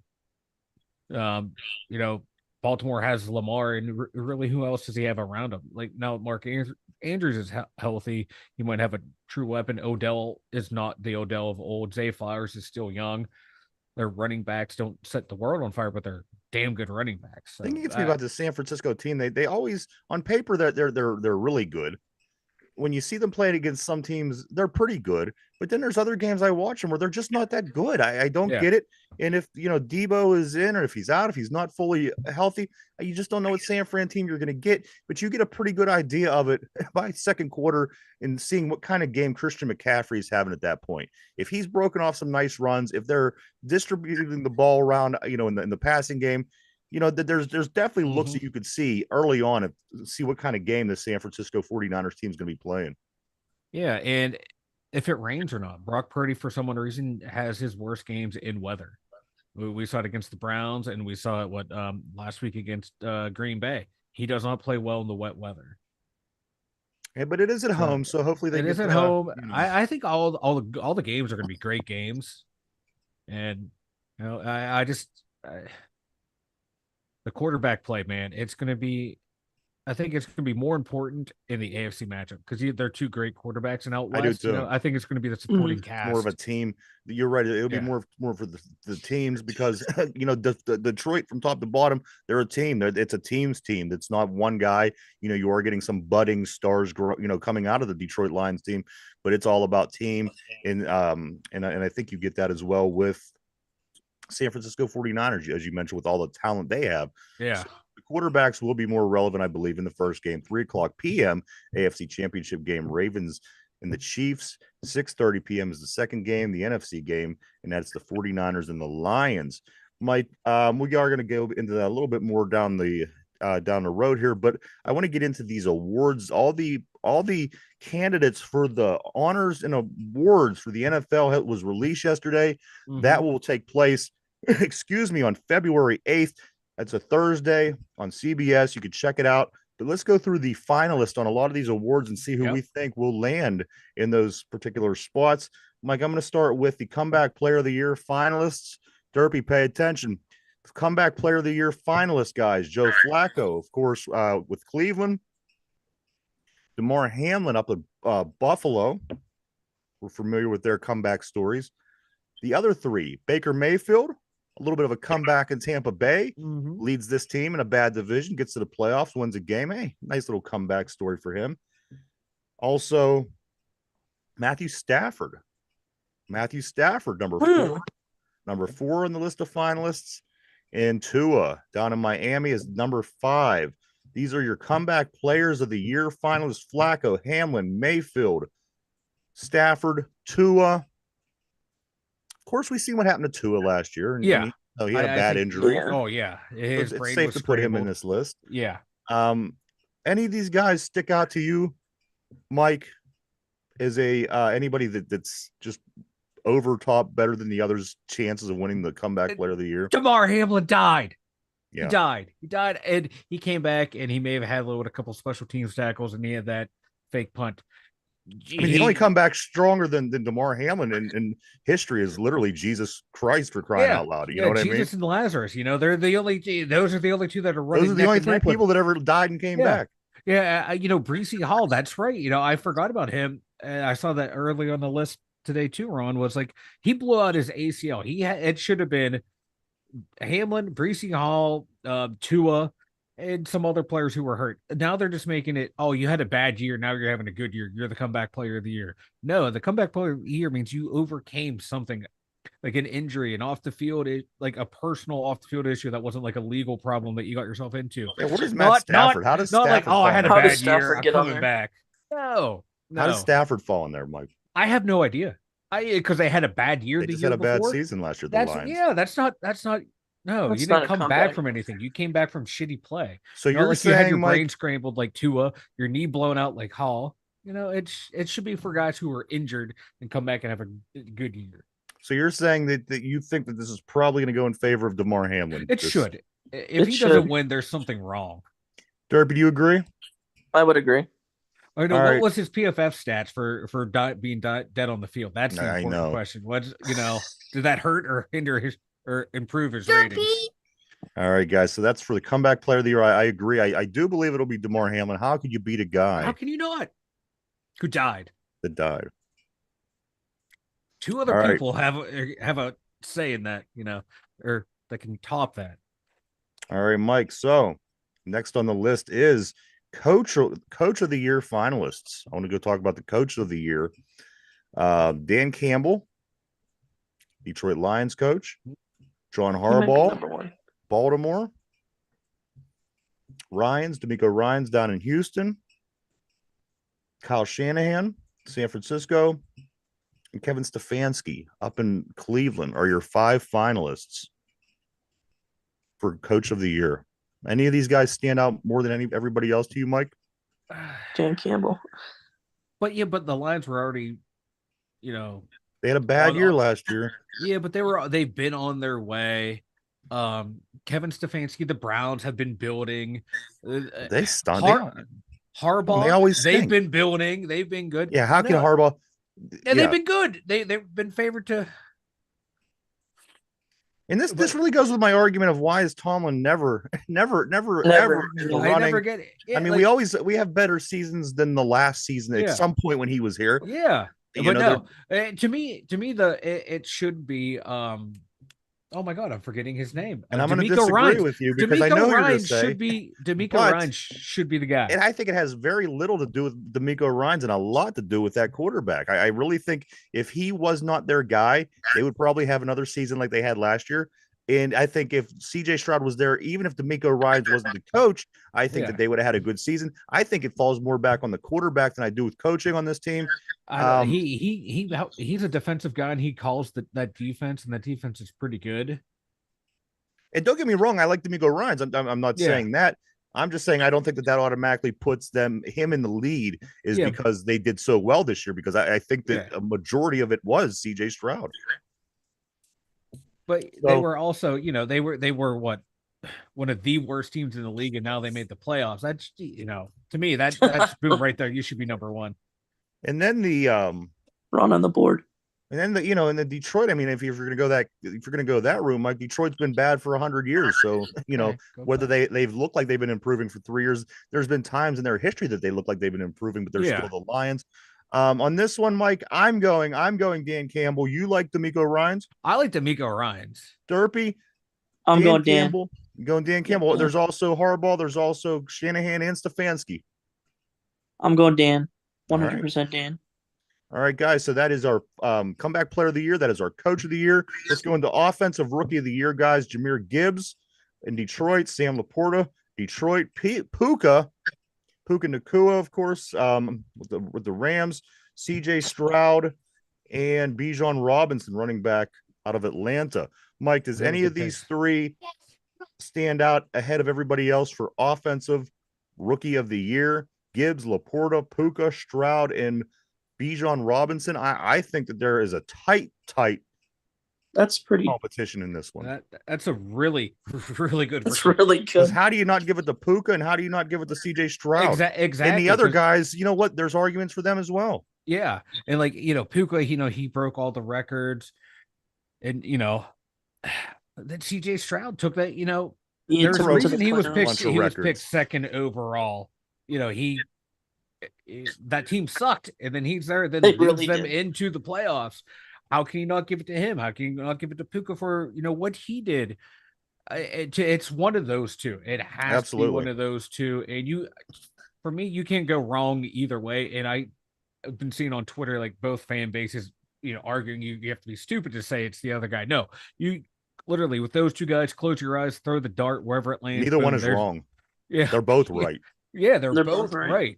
Um, you know, Baltimore has Lamar, and really, who else does he have around him? Like now, Mark Andrews is healthy. You might have a true weapon. Odell is not the Odell of old. Zay Flowers is still young. Their running backs don't set the world on fire, but they're damn good running backs. So, The thing gets me about the San Francisco team, they always on paper that they're really good. When you see them playing against some teams, they're pretty good. But then there's other games I watch them where they're just not that good. I don't get it. And if Debo is in, or if he's out, if he's not fully healthy, you just don't know what San Fran team you're going to get. But you get a pretty good idea of it by second quarter and seeing what kind of game Christian McCaffrey is having at that point. If he's broken off some nice runs, if they're distributing the ball around, in the passing game, there's definitely looks that you could see early on and see what kind of game the San Francisco 49ers team is going to be playing. Yeah, and if it rains or not, Brock Purdy, for some reason, has his worst games in weather. We saw it against the Browns, and we saw it last week against Green Bay. He does not play well in the wet weather. Yeah, but it is at home, so hopefully it is at home. I think all the games are going to be great games, and I just the quarterback play, man. It's going to be. I think it's going to be more important in the AFC matchup because they're two great quarterbacks, and out west, I think it's going to be the supporting cast. More of a team. You're right. It'll be more for the teams because the Detroit from top to bottom, they're a team. It's a team's team. That's not one guy. You are getting some budding stars, coming out of the Detroit Lions team, but it's all about team. And I think you get that as well with San Francisco 49ers, as you mentioned, with all the talent they have. Yeah. So the quarterbacks will be more relevant, I believe, in the first game, 3:00 p.m. AFC Championship game, Ravens and the Chiefs. 6:30 p.m. is the second game, the NFC game, and that's the 49ers and the Lions. Mike, we are going to go into that a little bit more down the road here, but I want to get into these awards, all the candidates for the honors and awards for the NFL was released yesterday. That will take place on February 8th. That's a Thursday on CBS. You can check it out. But let's go through the finalists on a lot of these awards and see who we think will land in those particular spots. Mike, I'm going to start with the Comeback Player of the Year finalists. Derpy, pay attention. Comeback Player of the Year finalists, guys. Joe Flacco, of course, with Cleveland. Damar Hamlin up at Buffalo. We're familiar with their comeback stories. The other three, Baker Mayfield, a little bit of a comeback in Tampa Bay, leads this team in a bad division, gets to the playoffs, wins a game. Hey, nice little comeback story for him. Also, Matthew Stafford, number 4. Number 4 on the list of finalists. And Tua down in Miami is number 5. These are your comeback players of the year finalists: Flacco, Hamlin, Mayfield, Stafford, Tua. Of course, we see what happened to Tua last year. And, he had a bad injury. Oh, yeah. It's safe to put him in this list. Yeah. Any of these guys stick out to you, Mike, as anybody that's just over top, better than the others' chances of winning the comeback player of the year? Damar Hamlin died. Yeah. He died, and he came back, and he may have had a couple special teams tackles, and he had that fake punt. I mean, the only comeback stronger than Damar Hamlin in history is literally Jesus Christ, for crying out loud. You know what I mean? Jesus and Lazarus. They're the only. Those are the only two that are running. Those are the only 3 people that ever died and came back. Yeah, Breece Hall. That's right. I forgot about him. I saw that early on the list today too. Ron was like, he blew out his ACL. It should have been Hamlin, Breece Hall, Tua, and some other players who were hurt. Now they're just making it, oh, you had a bad year, now you're having a good year, you're the comeback player of the year. No, the comeback player of the year means you overcame something like an injury, and off the field, like a personal off the field issue that wasn't like a legal problem that you got yourself into. Yeah, what is Matt Stafford? How does Stafford like, oh, I had a bad year, I'm coming there? back. No. How does Stafford fall in there, Mike? I have no idea. Because they had a bad year. They just had a bad season last year. The Lions. Yeah, that's not No, That's you not didn't a come back comeback. from anything. You came back from shitty play. So Not you're like you had your saying, brain Mike, scrambled like Tua, your knee blown out like Hall. It should be for guys who are injured and come back and have a good year. so you're saying that you think that this is probably going to go in favor of DeMar Hamlin. It should. If he doesn't win, there's something wrong. Derby, do you agree? I would agree. I know All what right. was his PFF stats for being dead on the field. That's the I important know. question. What's did that hurt or hinder his or improve his ratings? All right, guys. So that's for the comeback player of the year. I agree. I do believe it'll be DeMar Hamlin. How could you beat a guy How can you not? Who died? that died? Two other All right. people have a say in that, or that can top that. All right, Mike. So next on the list is coach of the year finalists. I want to go talk about the coach of the year. Dan Campbell, Detroit Lions coach. John He might be Harbaugh, number one. Baltimore. D'Amico Ryans down in Houston. Kyle Shanahan, San Francisco. And Kevin Stefanski up in Cleveland are your 5 finalists for coach of the year. Any of these guys stand out more than everybody else to you, Mike? Dan Campbell. But the Lions were already, they had a bad year last year. Yeah, but they've been on their way. Kevin Stefanski, the Browns have been building. They stunk. Harbaugh, they've been building. They've been good. Yeah, how can Harbaugh? And they've been good. They've been favored to. And this really goes with my argument of why is Tomlin never in the running. Never get it. Yeah, I mean, we have better seasons than the last season at some point when he was here. Yeah, to me, it should be. Oh my God, I'm forgetting his name. And I'm going to disagree with you because I know you're going to say DeMeco Ryans should be the guy. And I think it has very little to do with DeMeco Ryans and a lot to do with that quarterback. I really think if he was not their guy, they would probably have another season like they had last year. And I think if CJ Stroud was there, even if DeMeco Ryans wasn't the coach, I think that they would have had a good season. I think it falls more back on the quarterback than I do with coaching on this team. He's a defensive guy and he calls that defense, and that defense is pretty good. And don't get me wrong, I like DeMeco Ryans. I'm not saying that. I'm just saying I don't think that automatically puts him in the lead because they did so well this year. Because I think that a majority of it was CJ Stroud. But they were also, they were what, one of the worst teams in the league, and now they made the playoffs. That's to me that's boom right there. You should be number one. And then the run on the board. And then in the Detroit, I mean, if you're going to go that route, Mike, Detroit's been bad for 100 years. So whether they've looked like they've been improving for 3 years, there's been times in their history that they look like they've been improving, but they're still the Lions. On this one, Mike, I'm going Dan Campbell. You like DeMeco Ryans? I like DeMeco Ryans. Derpy, I'm going Dan Campbell. You're going Dan Campbell. Yeah. There's also Harbaugh. There's also Shanahan and Stefanski. I'm going Dan. 100% Dan. All right, guys. So that is our comeback player of the year. That is our coach of the year. Let's go into offensive rookie of the year, guys. Jahmyr Gibbs in Detroit. Sam Laporta, Detroit. Puka Nacua, of course, with the Rams. CJ Stroud and Bijan Robinson, running back out of Atlanta. Mike, does any of these 3 stand out ahead of everybody else for offensive rookie of the year? Gibbs, Laporta, Puka, Stroud, and Bijan Robinson. I think that there is a tight that's pretty competition in this one. That's a really, really good. That's really good. How do you not give it to Puka and how do you not give it to CJ Stroud? Exactly. And the other guys, you know what? There's arguments for them as well. Yeah, and Puka, he broke all the records, and that CJ Stroud took that. There's a reason he was picked second overall. That team sucked, and then he's there, then leads them into the playoffs. How can you not give it to him? How can you not give it to Puka for what he did? It's one of those two. It has to be one of those two. And for me, you can't go wrong either way. And I've been seeing on Twitter like both fan bases, arguing you have to be stupid to say it's the other guy. No, you literally with those two guys, close your eyes, throw the dart wherever it lands. Neither one is wrong. Yeah, they're both right. Yeah, they're both right.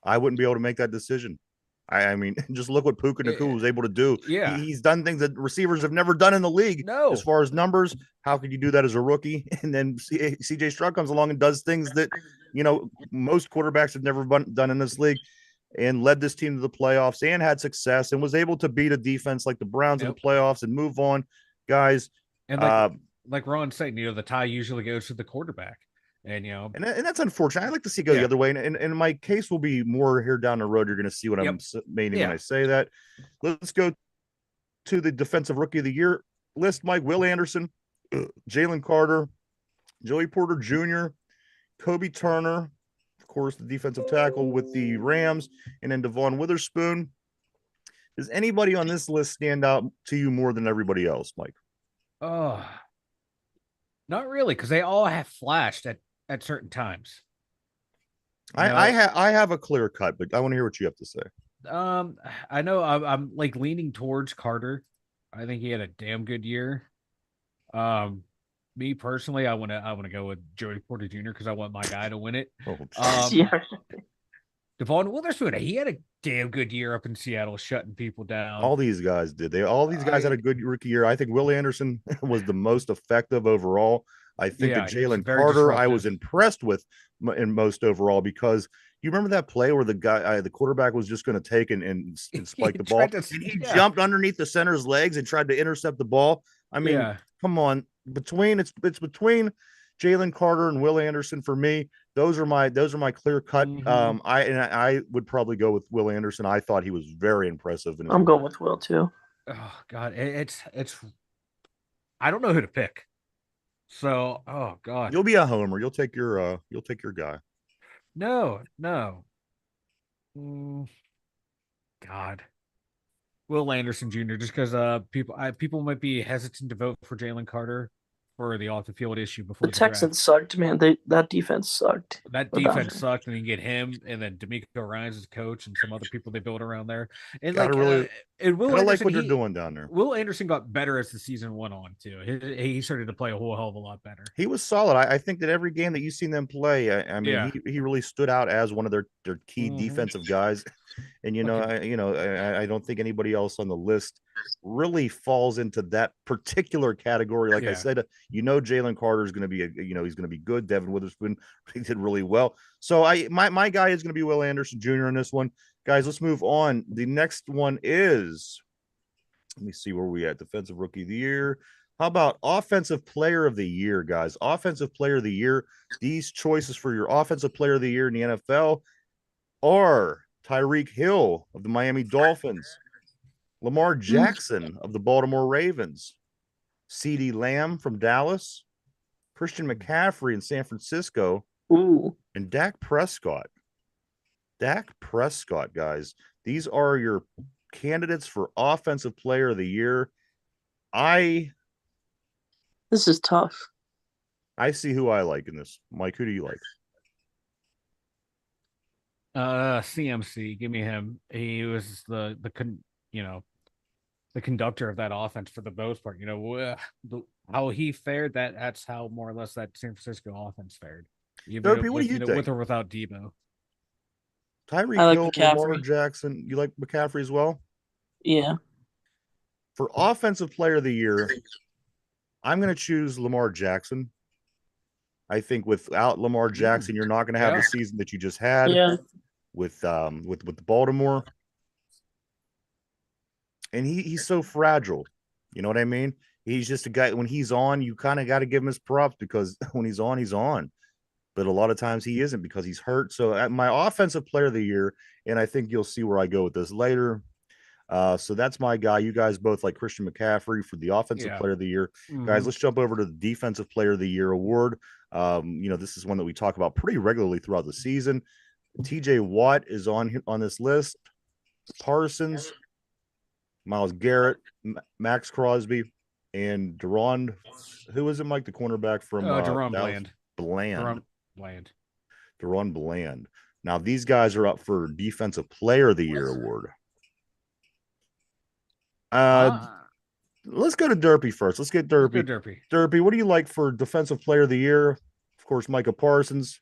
I wouldn't be able to make that decision. I mean, just look what Puka Nacua was able to do. Yeah. He's done things that receivers have never done in the league. No. As far as numbers, how could you do that as a rookie? And then CJ Stroud comes along and does things that, most quarterbacks have never done in this league, and led this team to the playoffs and had success and was able to beat a defense like the Browns in the playoffs and move on, guys. And like Ron said, the tie usually goes to the quarterback. And and that's unfortunate. I like to see it go the other way. And my case will be more here down the road. You're going to see what I'm meaning when I say that. Let's go to the defensive rookie of the year list. Mike, Will Anderson, Jalen Carter, Joey Porter Jr., Kobe Turner, of course, the defensive tackle with the Rams, and then Devon Witherspoon. Does anybody on this list stand out to you more than everybody else, Mike? Not really, because they all have flashed at certain times. I have a clear cut, but I want to hear what you have to say. I know I'm like leaning towards Carter. I think he had a damn good year. Me personally, I want to go with Joey Porter Jr. because I want my guy to win it. Devon Witherspoon, he had a damn good year up in Seattle, shutting people down. All these guys did. All these guys had a good rookie year. I think Will Anderson was the most effective overall. I think that Jalen Carter, I was impressed with in most overall, because you remember that play where the quarterback was just going to take and spike the ball. He jumped underneath the center's legs and tried to intercept the ball. I mean, come on. It's between Jalen Carter and Will Anderson for me. Those are my clear cut. Mm-hmm. I would probably go with Will Anderson. I thought he was very impressive. I'm going with Will too. Oh God, it's I don't know who to pick. So, oh God, you'll be a homer. You'll take your guy. No. God, Will Anderson Jr. Just because people might be hesitant to vote for Jalen Carter for the off the field issue before the Texans sucked, man. That defense sucked. That defense sucked, and you get him, and then D'Amico Ryans as coach, and some other people they built around there. And Will Anderson, like what they're doing down there. Will Anderson got better as the season went on too. He started to play a whole hell of a lot better. He was solid. I think that every game that you've seen them play, I mean, he really stood out as one of their key defensive guys. And I don't think anybody else on the list really falls into that particular category. Like I said, Jalen Carter is going to be he's going to be good. Devon Witherspoon, he did really well. So my guy is going to be Will Anderson Jr. in this one. Guys, let's move on. The next one is, let me see where we at. Defensive Rookie of the Year. How about Offensive Player of the Year, guys? Offensive Player of the Year. These choices for your Offensive Player of the Year in the NFL are Tyreek Hill of the Miami Dolphins, Lamar Jackson of the Baltimore Ravens, CeeDee Lamb from Dallas, Christian McCaffrey in San Francisco, and Dak Prescott. Dak Prescott, guys. These are your candidates for Offensive Player of the Year. This is tough. I see who I like in this. Mike, who do you like? CMC, give me him. He was the conductor of that offense for the most part. How he fared, that's how more or less that San Francisco offense fared. Derpy, what do you think? With or without Debo? Tyreek Hill, Lamar Jackson. You like McCaffrey as well? Yeah. For Offensive Player of the Year, I'm going to choose Lamar Jackson. I think without Lamar Jackson, you're not going to have the season that you just had with Baltimore. And he's so fragile. You know what I mean? He's just a guy, when he's on, you kind of got to give him his props, because when he's on, he's on. But a lot of times he isn't because he's hurt. So my Offensive Player of the Year, and I think you'll see where I go with this later. So that's my guy. You guys both like Christian McCaffrey for the Offensive Player of the Year. Mm-hmm. Guys, let's jump over to the Defensive Player of the Year award. This is one that we talk about pretty regularly throughout the season. TJ Watt is on this list. Parsons, Myles Garrett, Max Crosby, and Deron. Who is it, Mike? The cornerback from Deron Deron Bland. Now these guys are up for Defensive Player of the Year award. Let's go to Derpy first. Let's get Derpy. Derpy, what do you like for Defensive Player of the Year? Of course, Micah Parsons,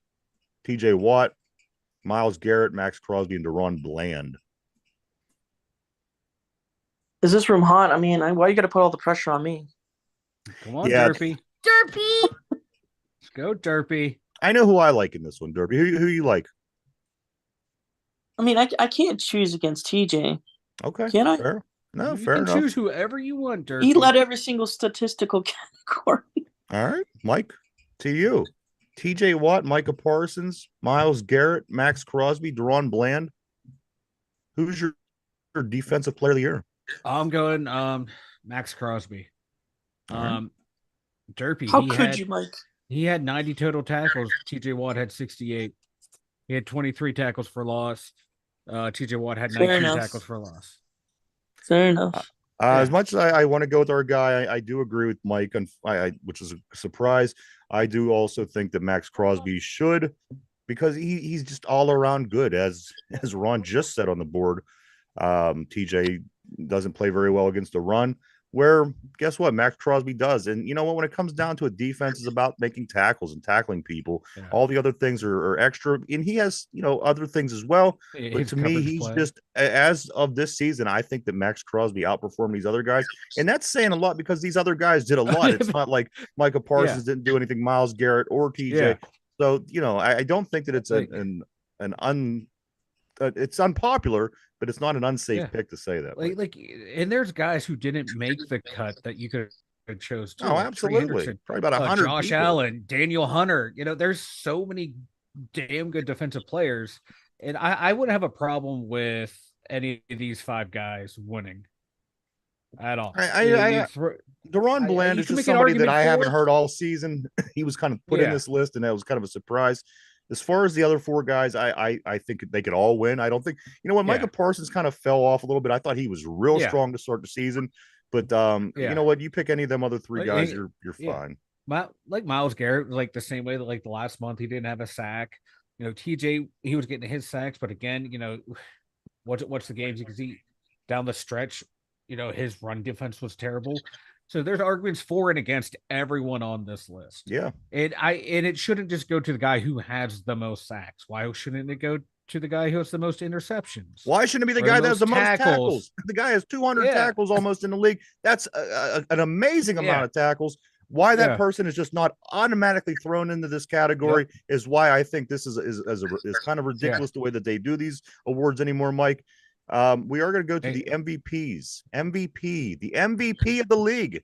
TJ Watt, Myles Garrett, Max Crosby, and Deron Bland. Is this room hot? I mean, why you got to put all the pressure on me? Come on, Yeah. Derpy. Derpy. Let's go, Derpy. I know who I like in this one, Derby. Who you like? I mean, I can't choose against TJ. Okay. Can I? Fair. No, You fair can enough. choose whoever you want, Derpy. He led every single statistical category. All right, Mike, to you. TJ Watt, Micah Parsons, Myles Garrett, Max Crosby, Deron Bland. Who's your defensive player of the year? I'm going Max Crosby. All right. Derpy. How could you, Mike? He had 90 total tackles. TJ Watt had 68. He had 23 tackles for loss. TJ Watt had 19 tackles for loss. Fair enough. As much as I want to go with our guy, I do agree with Mike, which is a surprise. I do also think that Max Crosby should, because he's just all around good, as Ron just said on the board. TJ doesn't play very well against the run, where guess what? Max Crosby does. And you know what? When it comes down to it, defense is about making tackles and tackling people. Yeah. All the other things are extra. And he has, other things as well. But to me, he's just, as of this season, I think that Max Crosby outperformed these other guys. And that's saying a lot, because these other guys did a lot. It's not like Micah Parsons didn't do anything, Myles Garrett or TJ. Yeah. So, I don't think that it's it's unpopular, but it's not an unsafe pick to say that. And there's guys who didn't make the cut that you could have chose too. Oh, absolutely. Probably about 100. Josh people. Allen, Daniel Hunter. There's so many damn good defensive players, and I wouldn't have a problem with any of these five guys winning at all. Deron Bland is just somebody that I haven't heard all season. He was kind of put in this list, and that was kind of a surprise. As far as the other four guys, I think they could all win. I don't think, when Micah Parsons kind of fell off a little bit, I thought he was real strong to start the season. But you know what? You pick any of them other three guys, you're fine. Like Myles Garrett, like the same way that like the last month he didn't have a sack. TJ, he was getting his sacks, but again, what's the games you can see down the stretch, his run defense was terrible. So there's arguments for and against everyone on this list. Yeah. And it shouldn't just go to the guy who has the most sacks. Why shouldn't it go to the guy who has the most interceptions? Why shouldn't it be the guy that has the most tackles? The guy has 200 tackles almost in the league. That's an amazing amount of tackles. Why that person is just not automatically thrown into this category is why I think this is kind of ridiculous the way that they do these awards anymore, Mike. We are going to go to the MVPs. The MVP of the league.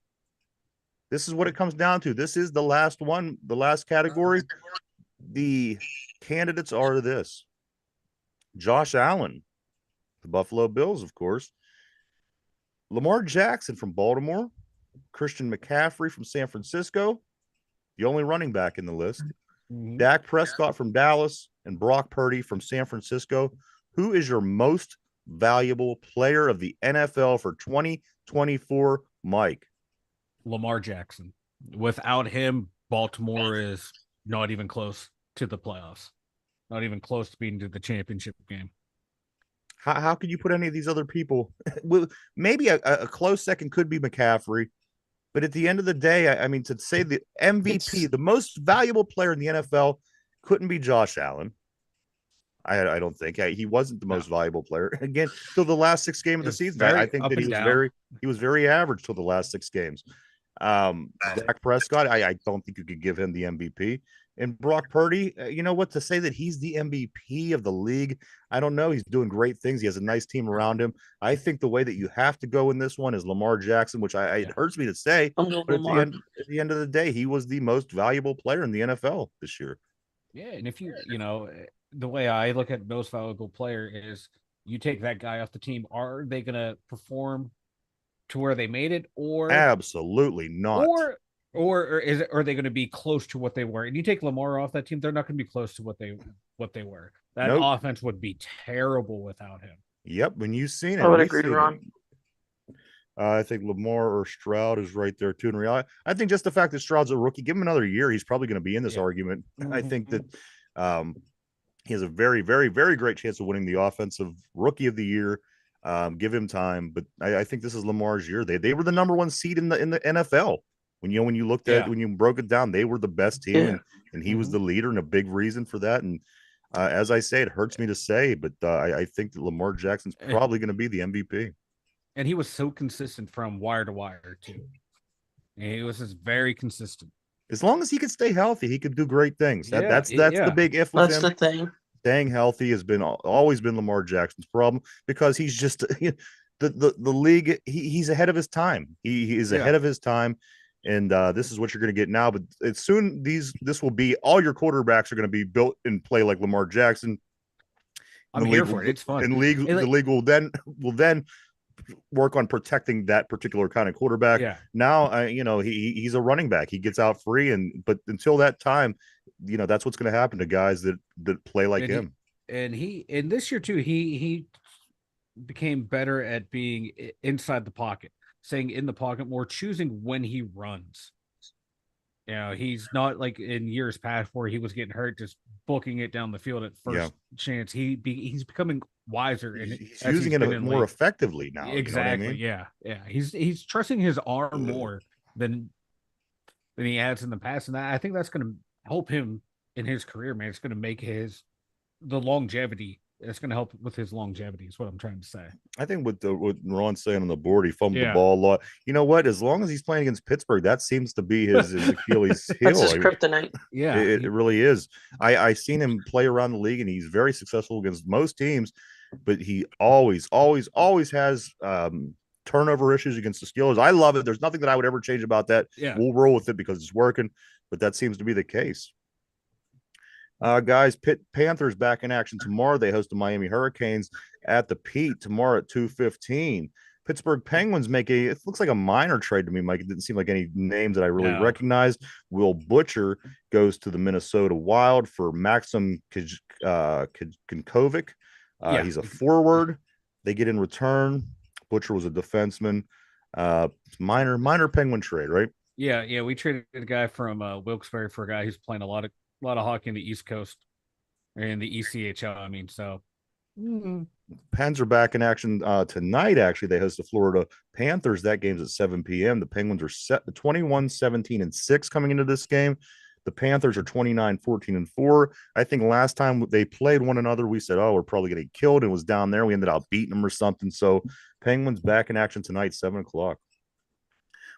This is what it comes down to. This is the last one, the last category. The candidates are this: Josh Allen, the Buffalo Bills, of course; Lamar Jackson from Baltimore; Christian McCaffrey from San Francisco, the only running back in the list; Dak Prescott from Dallas; and Brock Purdy from San Francisco. Who is your most valuable player of the NFL for 2024, Mike? Lamar Jackson. Without him, Baltimore is not even close to the playoffs, not even close to being to the championship game. How could you put any of these other people? Well, maybe a close second could be McCaffrey, but at the end of the day, I mean, to say the MVP, the most valuable player in the NFL, couldn't be Josh Allen. I don't think he wasn't the most valuable player again till the last 6 games of the season. I think that he was very average till the last 6 games. Dak Prescott, I don't think you could give him the MVP. And Brock Purdy, you know what, to say that he's the MVP of the league, I don't know. He's doing great things. He has a nice team around him. I think the way that you have to go in this one is Lamar Jackson, which it hurts me to say, but at the end of the day, he was the most valuable player in the NFL this year. Yeah, and if the way I look at most valuable player is you take that guy off the team. Are they going to perform to where they made it, or absolutely not? Or are they going to be close to what they were? And you take Lamar off that team, they're not going to be close to what they were. That offense would be terrible without him. Yep, when you've seen it, I would agree, Ron. I think Lamar or Stroud is right there too. In reality, I think just the fact that Stroud's a rookie, give him another year, he's probably going to be in this argument. I think that he has a very, very, very great chance of winning the offensive rookie of the year. Give him time, but I think this is Lamar's year. They were the number 1 seed in the NFL. When you looked at when you broke it down, they were the best team, and he was the leader, and a big reason for that. And as I say, it hurts me to say, but I think that Lamar Jackson's probably going to be the MVP. And he was so consistent from wire to wire too. And he was just very consistent. As long as he could stay healthy, he could do great things. That's the big if with That's him. the thing. Staying healthy has been always been Lamar Jackson's problem because he's just the league. He's ahead of his time. He is ahead of his time, and this is what you're going to get now. But it's soon this will be all your quarterbacks are going to be built and play like Lamar Jackson. I'm here for it. It's fun. And the league will then work on protecting that particular kind of quarterback. Yeah. Now, he's a running back. He gets out free, but until that time, that's what's going to happen to guys that play like him. And this year too, he became better at being inside the pocket, staying in the pocket more, choosing when he runs. He's not like in years past where he was getting hurt, just booking it down the field at first chance. He's becoming wiser and he's using it more effectively now. Exactly. You know what I mean? Yeah. He's trusting his arm more than he has in the past, and I think that's going to help him in his career, man. It's going to make the longevity. It's going to help with his longevity. Is what I'm trying to say. I think what Ron's saying on the board, he fumbled the ball a lot. You know what? As long as he's playing against Pittsburgh, that seems to be his Achilles heel. That's his kryptonite. Yeah, it really is. I seen him play around the league, and he's very successful against most teams. But he always has turnover issues against the Steelers. I love it. There's nothing that I would ever change about that. Yeah, we'll roll with it because it's working. But that seems to be the case. Guys, Panthers back in action tomorrow. They host the Miami Hurricanes at the Pete tomorrow at 2:15. Pittsburgh Penguins it looks like a minor trade to me, Mike. It didn't seem like any names that I really recognized. Will Butcher goes to the Minnesota Wild for Maxim Kinkovic. He's a forward. They get in return. Butcher was a defenseman. Minor Penguin trade, right? Yeah. We traded a guy from Wilkes-Barre for a guy who's playing a lot of hockey in the East Coast or in the ECHL. I mean, so Pens are back in action tonight. Actually, they host the Florida Panthers. That game's at 7 p.m. The Penguins are 21-17-6 coming into this game. The Panthers are 29-14-4. I think last time they played one another, we said, "Oh, we're probably going to get killed." And it was down there. We ended up beating them or something. So Penguins back in action tonight, 7:00.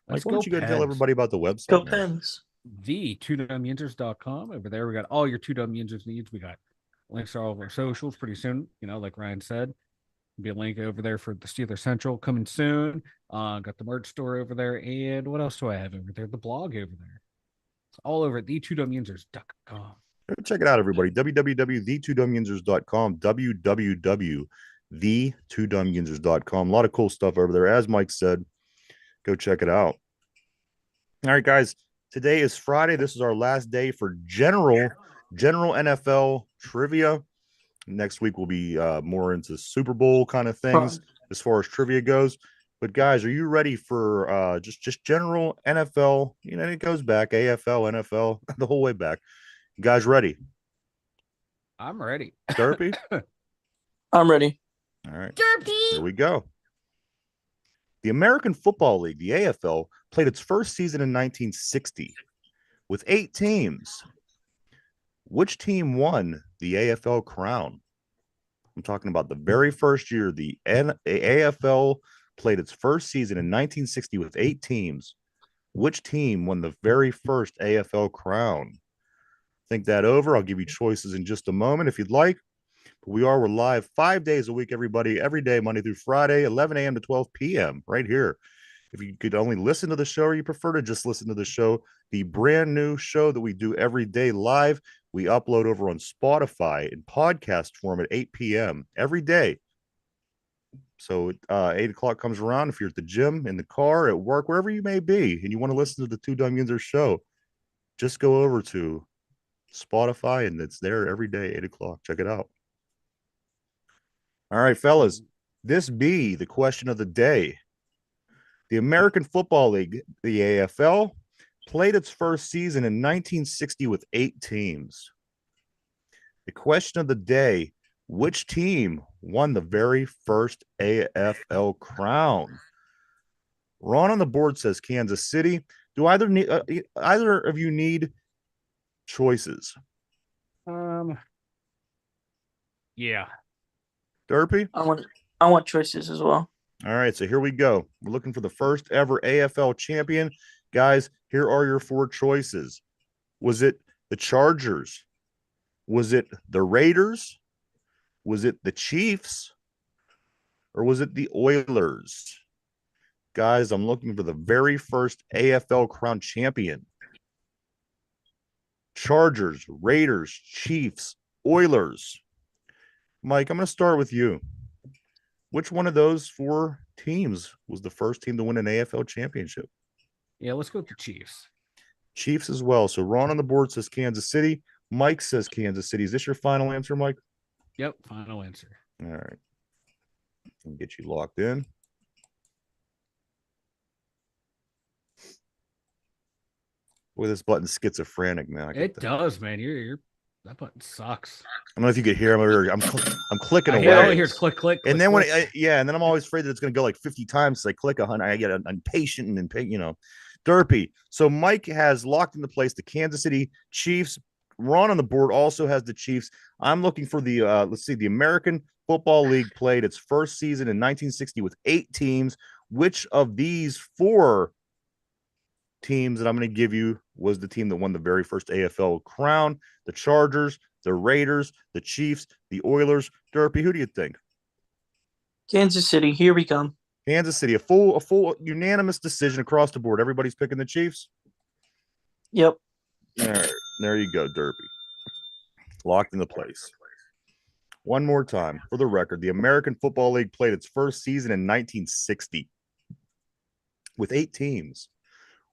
Mike, why don't you go tell everybody about the website? Go Pens. The TwoDumYinzers.com. Over there, we got all your Two Dumb Yinzers needs. We got links to all of our socials pretty soon. Like Ryan said, be a link over there for the Steeler Central coming soon. Got the merch store over there. And what else do I have over there? The blog over there. It's all over at the2dumbyinzers.com. Check it out, everybody. www.the2dumbyinzers.com. www.the2dumbyinzers.com. A lot of cool stuff over there. As Mike said, go check it out. All right, guys. Today is Friday. This is our last day for general NFL trivia. Next week we'll be more into Super Bowl kind of things as far as trivia goes. But guys, are you ready for just general NFL? It goes back AFL, NFL, the whole way back. You guys ready? I'm ready. Derpy? I'm ready. All right. Derpy. Here we go. The American Football League, the AFL, played its first season in 1960 with 8 teams. Which team won the AFL crown? I'm talking about the very first year the AFL played its first season in 1960 with 8 teams. Which team won the very first AFL crown? Think that over. I'll give you choices in just a moment if you'd like. But we're live 5 days a week, everybody, every day, Monday through Friday, 11 a.m. to 12 p.m. right here. If you could only listen to the show or you prefer to just listen to the show, the brand new show that we do every day live, we upload over on Spotify in podcast form at 8 p.m. every day. So 8 o'clock comes around. If you're at the gym, in the car, at work, wherever you may be, and you want to listen to the Two Dumb Yinzers show, just go over to Spotify, and it's there every day, 8 o'clock. Check it out. All right, fellas, this be the question of the day. The American Football League, the AFL, played its first season in 1960 with 8 teams. The question of the day, which team won the very first AFL crown? Ron on the board says Kansas City. Do either of you need choices? Yeah. Derpy? I want choices as well. All right, so here we go. We're looking for the first ever AFL champion. Guys, here are your 4 choices. Was it the Chargers? Was it the Raiders? Was it the Chiefs? Or was it the Oilers? Guys, I'm looking for the very first AFL crown champion. Chargers, Raiders, Chiefs, Oilers. Mike, I'm going to start with you. Which one of those 4 teams was the first team to win an AFL championship? Yeah, let's go with the Chiefs. Chiefs as well. So Ron on the board says Kansas City. Mike says Kansas City. Is this your final answer, Mike? Yep, final answer. All right. I'll get you locked in. Boy, this button's schizophrenic, man. It does, man. You're that button sucks. I don't know if you could hear I'm clicking away. Yeah, here's click, click, and click, then click. and then I'm always afraid that it's going to go like 50 times. So I click I get impatient and derpy. So Mike has locked into place the Kansas City Chiefs. Ron on the board also has the Chiefs. I'm looking for the let's see, the American Football League played its first season in 1960 with 8 teams. Which of these 4 teams that I'm going to give you was the team that won the very first AFL crown? The Chargers, the Raiders, the Chiefs, the Oilers. Derpy, who do you think? Kansas City, here we come. Kansas City, a full unanimous decision across the board. Everybody's picking the Chiefs? Yep. All right, there you go, Derpy. Locked into place. One more time, for the record, the American Football League played its first season in 1960 with 8 teams.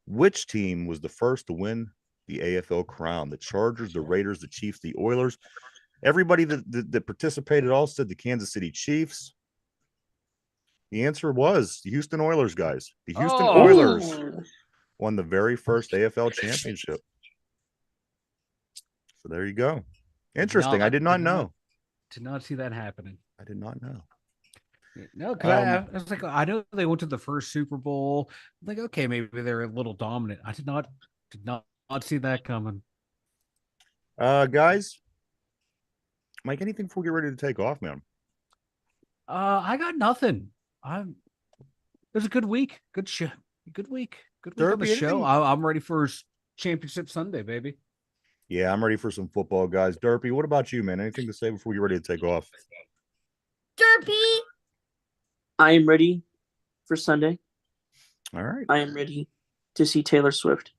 Which team was the first to win the AFL crown? The Chargers, the Raiders, the Chiefs, the Oilers. Everybody that participated all said the Kansas City Chiefs. The answer was the Houston Oilers, guys. The Houston Oilers won the very first AFL championship. So there you go. Interesting. No, I did not know. Did not see that happening. I did not know. No, because I was like, I know they went to the first Super Bowl. I'm like, okay, maybe they're a little dominant. I did not see that coming. Guys, Mike, anything before we get ready to take off, man? I got nothing. It was a good week. Good show. Good week. Good week on the show. I'm ready for Championship Sunday, baby. Yeah, I'm ready for some football, guys. Derpy, what about you, man? Anything to say before we get ready to take off? Derpy. I am ready for Sunday. All right. I am ready to see Taylor Swift.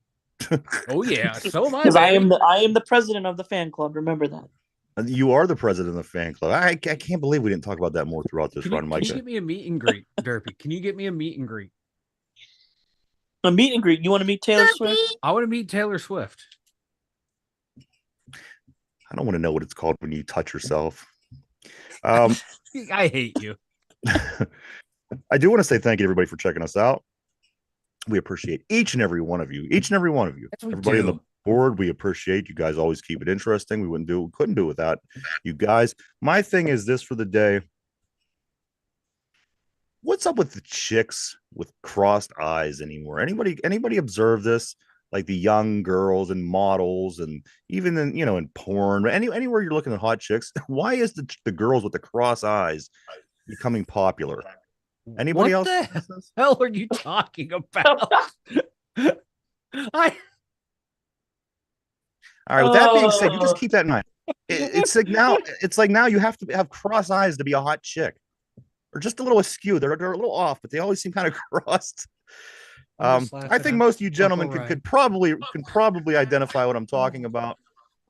Oh yeah, so am I. Because I am the president of the fan club. Remember that. You are the president of the fan club. I can't believe we didn't talk about that more throughout this run, Mike. Can you get me a meet and greet, Derpy? Can you get me a meet and greet? A meet and greet. You want to meet Taylor Swift? I want to meet Taylor Swift. I don't want to know what it's called when you touch yourself. I hate you. I do want to say thank you to everybody for checking us out. We appreciate each and every one of you. Everybody on the board, we appreciate you guys. Always keep it interesting. We couldn't do it without you guys. My thing is this for the day. What's up with the chicks with crossed eyes anymore? Anybody observe this? Like the young girls and models, and even in porn, anywhere you're looking at hot chicks. Why is the girls with the cross eyes becoming popular? Anybody else? What the hell are you talking about? All right. With that being said, you just keep that in mind. It's like now you have to have cross eyes to be a hot chick, or just a little askew. They're a little off, but they always seem kind of crossed. I think most of you gentlemen can probably identify what I'm talking about.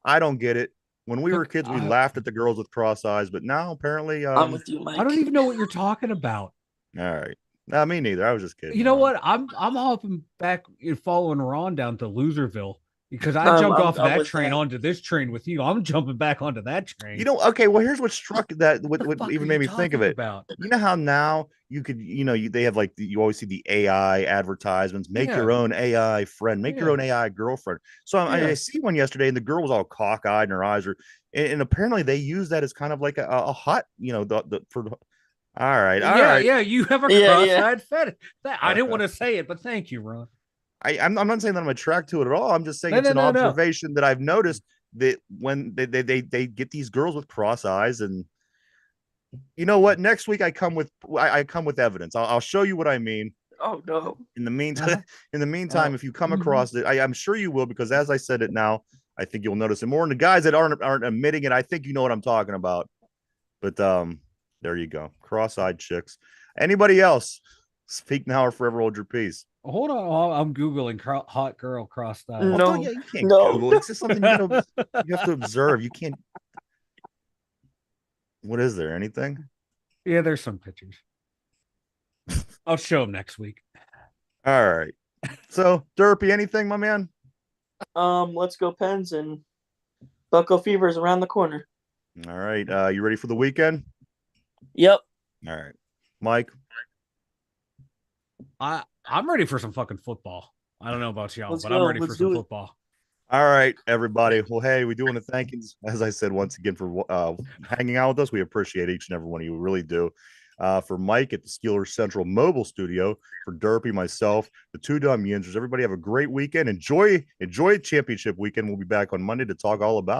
I don't get it. When we were kids, we laughed at the girls with cross eyes, but now apparently, I'm with you, Mike. I don't even know what you're talking about. All right. No, me neither. I was just kidding. You know what? I'm hopping back and following Ron down to Loserville because I jumped off that train onto this train with you. I'm jumping back onto that train. Okay. Well, here's what struck that. What even made me think of it. About? You know how now you could, they have you always see the AI advertisements. Make your own AI friend. Make your own AI girlfriend. So I see one yesterday, and the girl was all cockeyed, and her eyes are, and apparently they use that as kind of like a hot, for. All right. Yeah. You have a cross-eyed fetish. I didn't want to say it, but thank you, Ron. I'm not saying that I'm attracted to it at all. I'm just saying it's an observation that I've noticed that when they get these girls with cross eyes, and You know what? Next week I come with evidence. I'll show you what I mean. Oh no. In the meantime, if you come across it, I'm sure you will, because as I said it now, I think you'll notice it more. And the guys that aren't admitting it, I think you know what I'm talking about. But there you go. Cross-eyed chicks. Anybody else? Speak now or forever hold your peace. Hold on, I'm googling hot girl cross-eyed. No. You can't No. Google. It's just something you have to observe. You can't. What is there? Anything? Yeah, there's some pictures. I'll show them next week. All right. So, Derpy, anything, my man? Let's go Pens, and Bucko Fever is around the corner. All right. You ready for the weekend? Yep. All right. Mike? I'm ready for some fucking football. I don't know about y'all, Let's but go. I'm ready Let's for some do it. football. All right, everybody. Well, hey, we do want to thank you, as I said, once again, for hanging out with us. We appreciate each and every one of you. We really do. For Mike at the Steelers Central Mobile Studio, for Derpy, myself, the two Dum Yinzers, everybody have a great weekend. Enjoy championship weekend. We'll be back on Monday to talk all about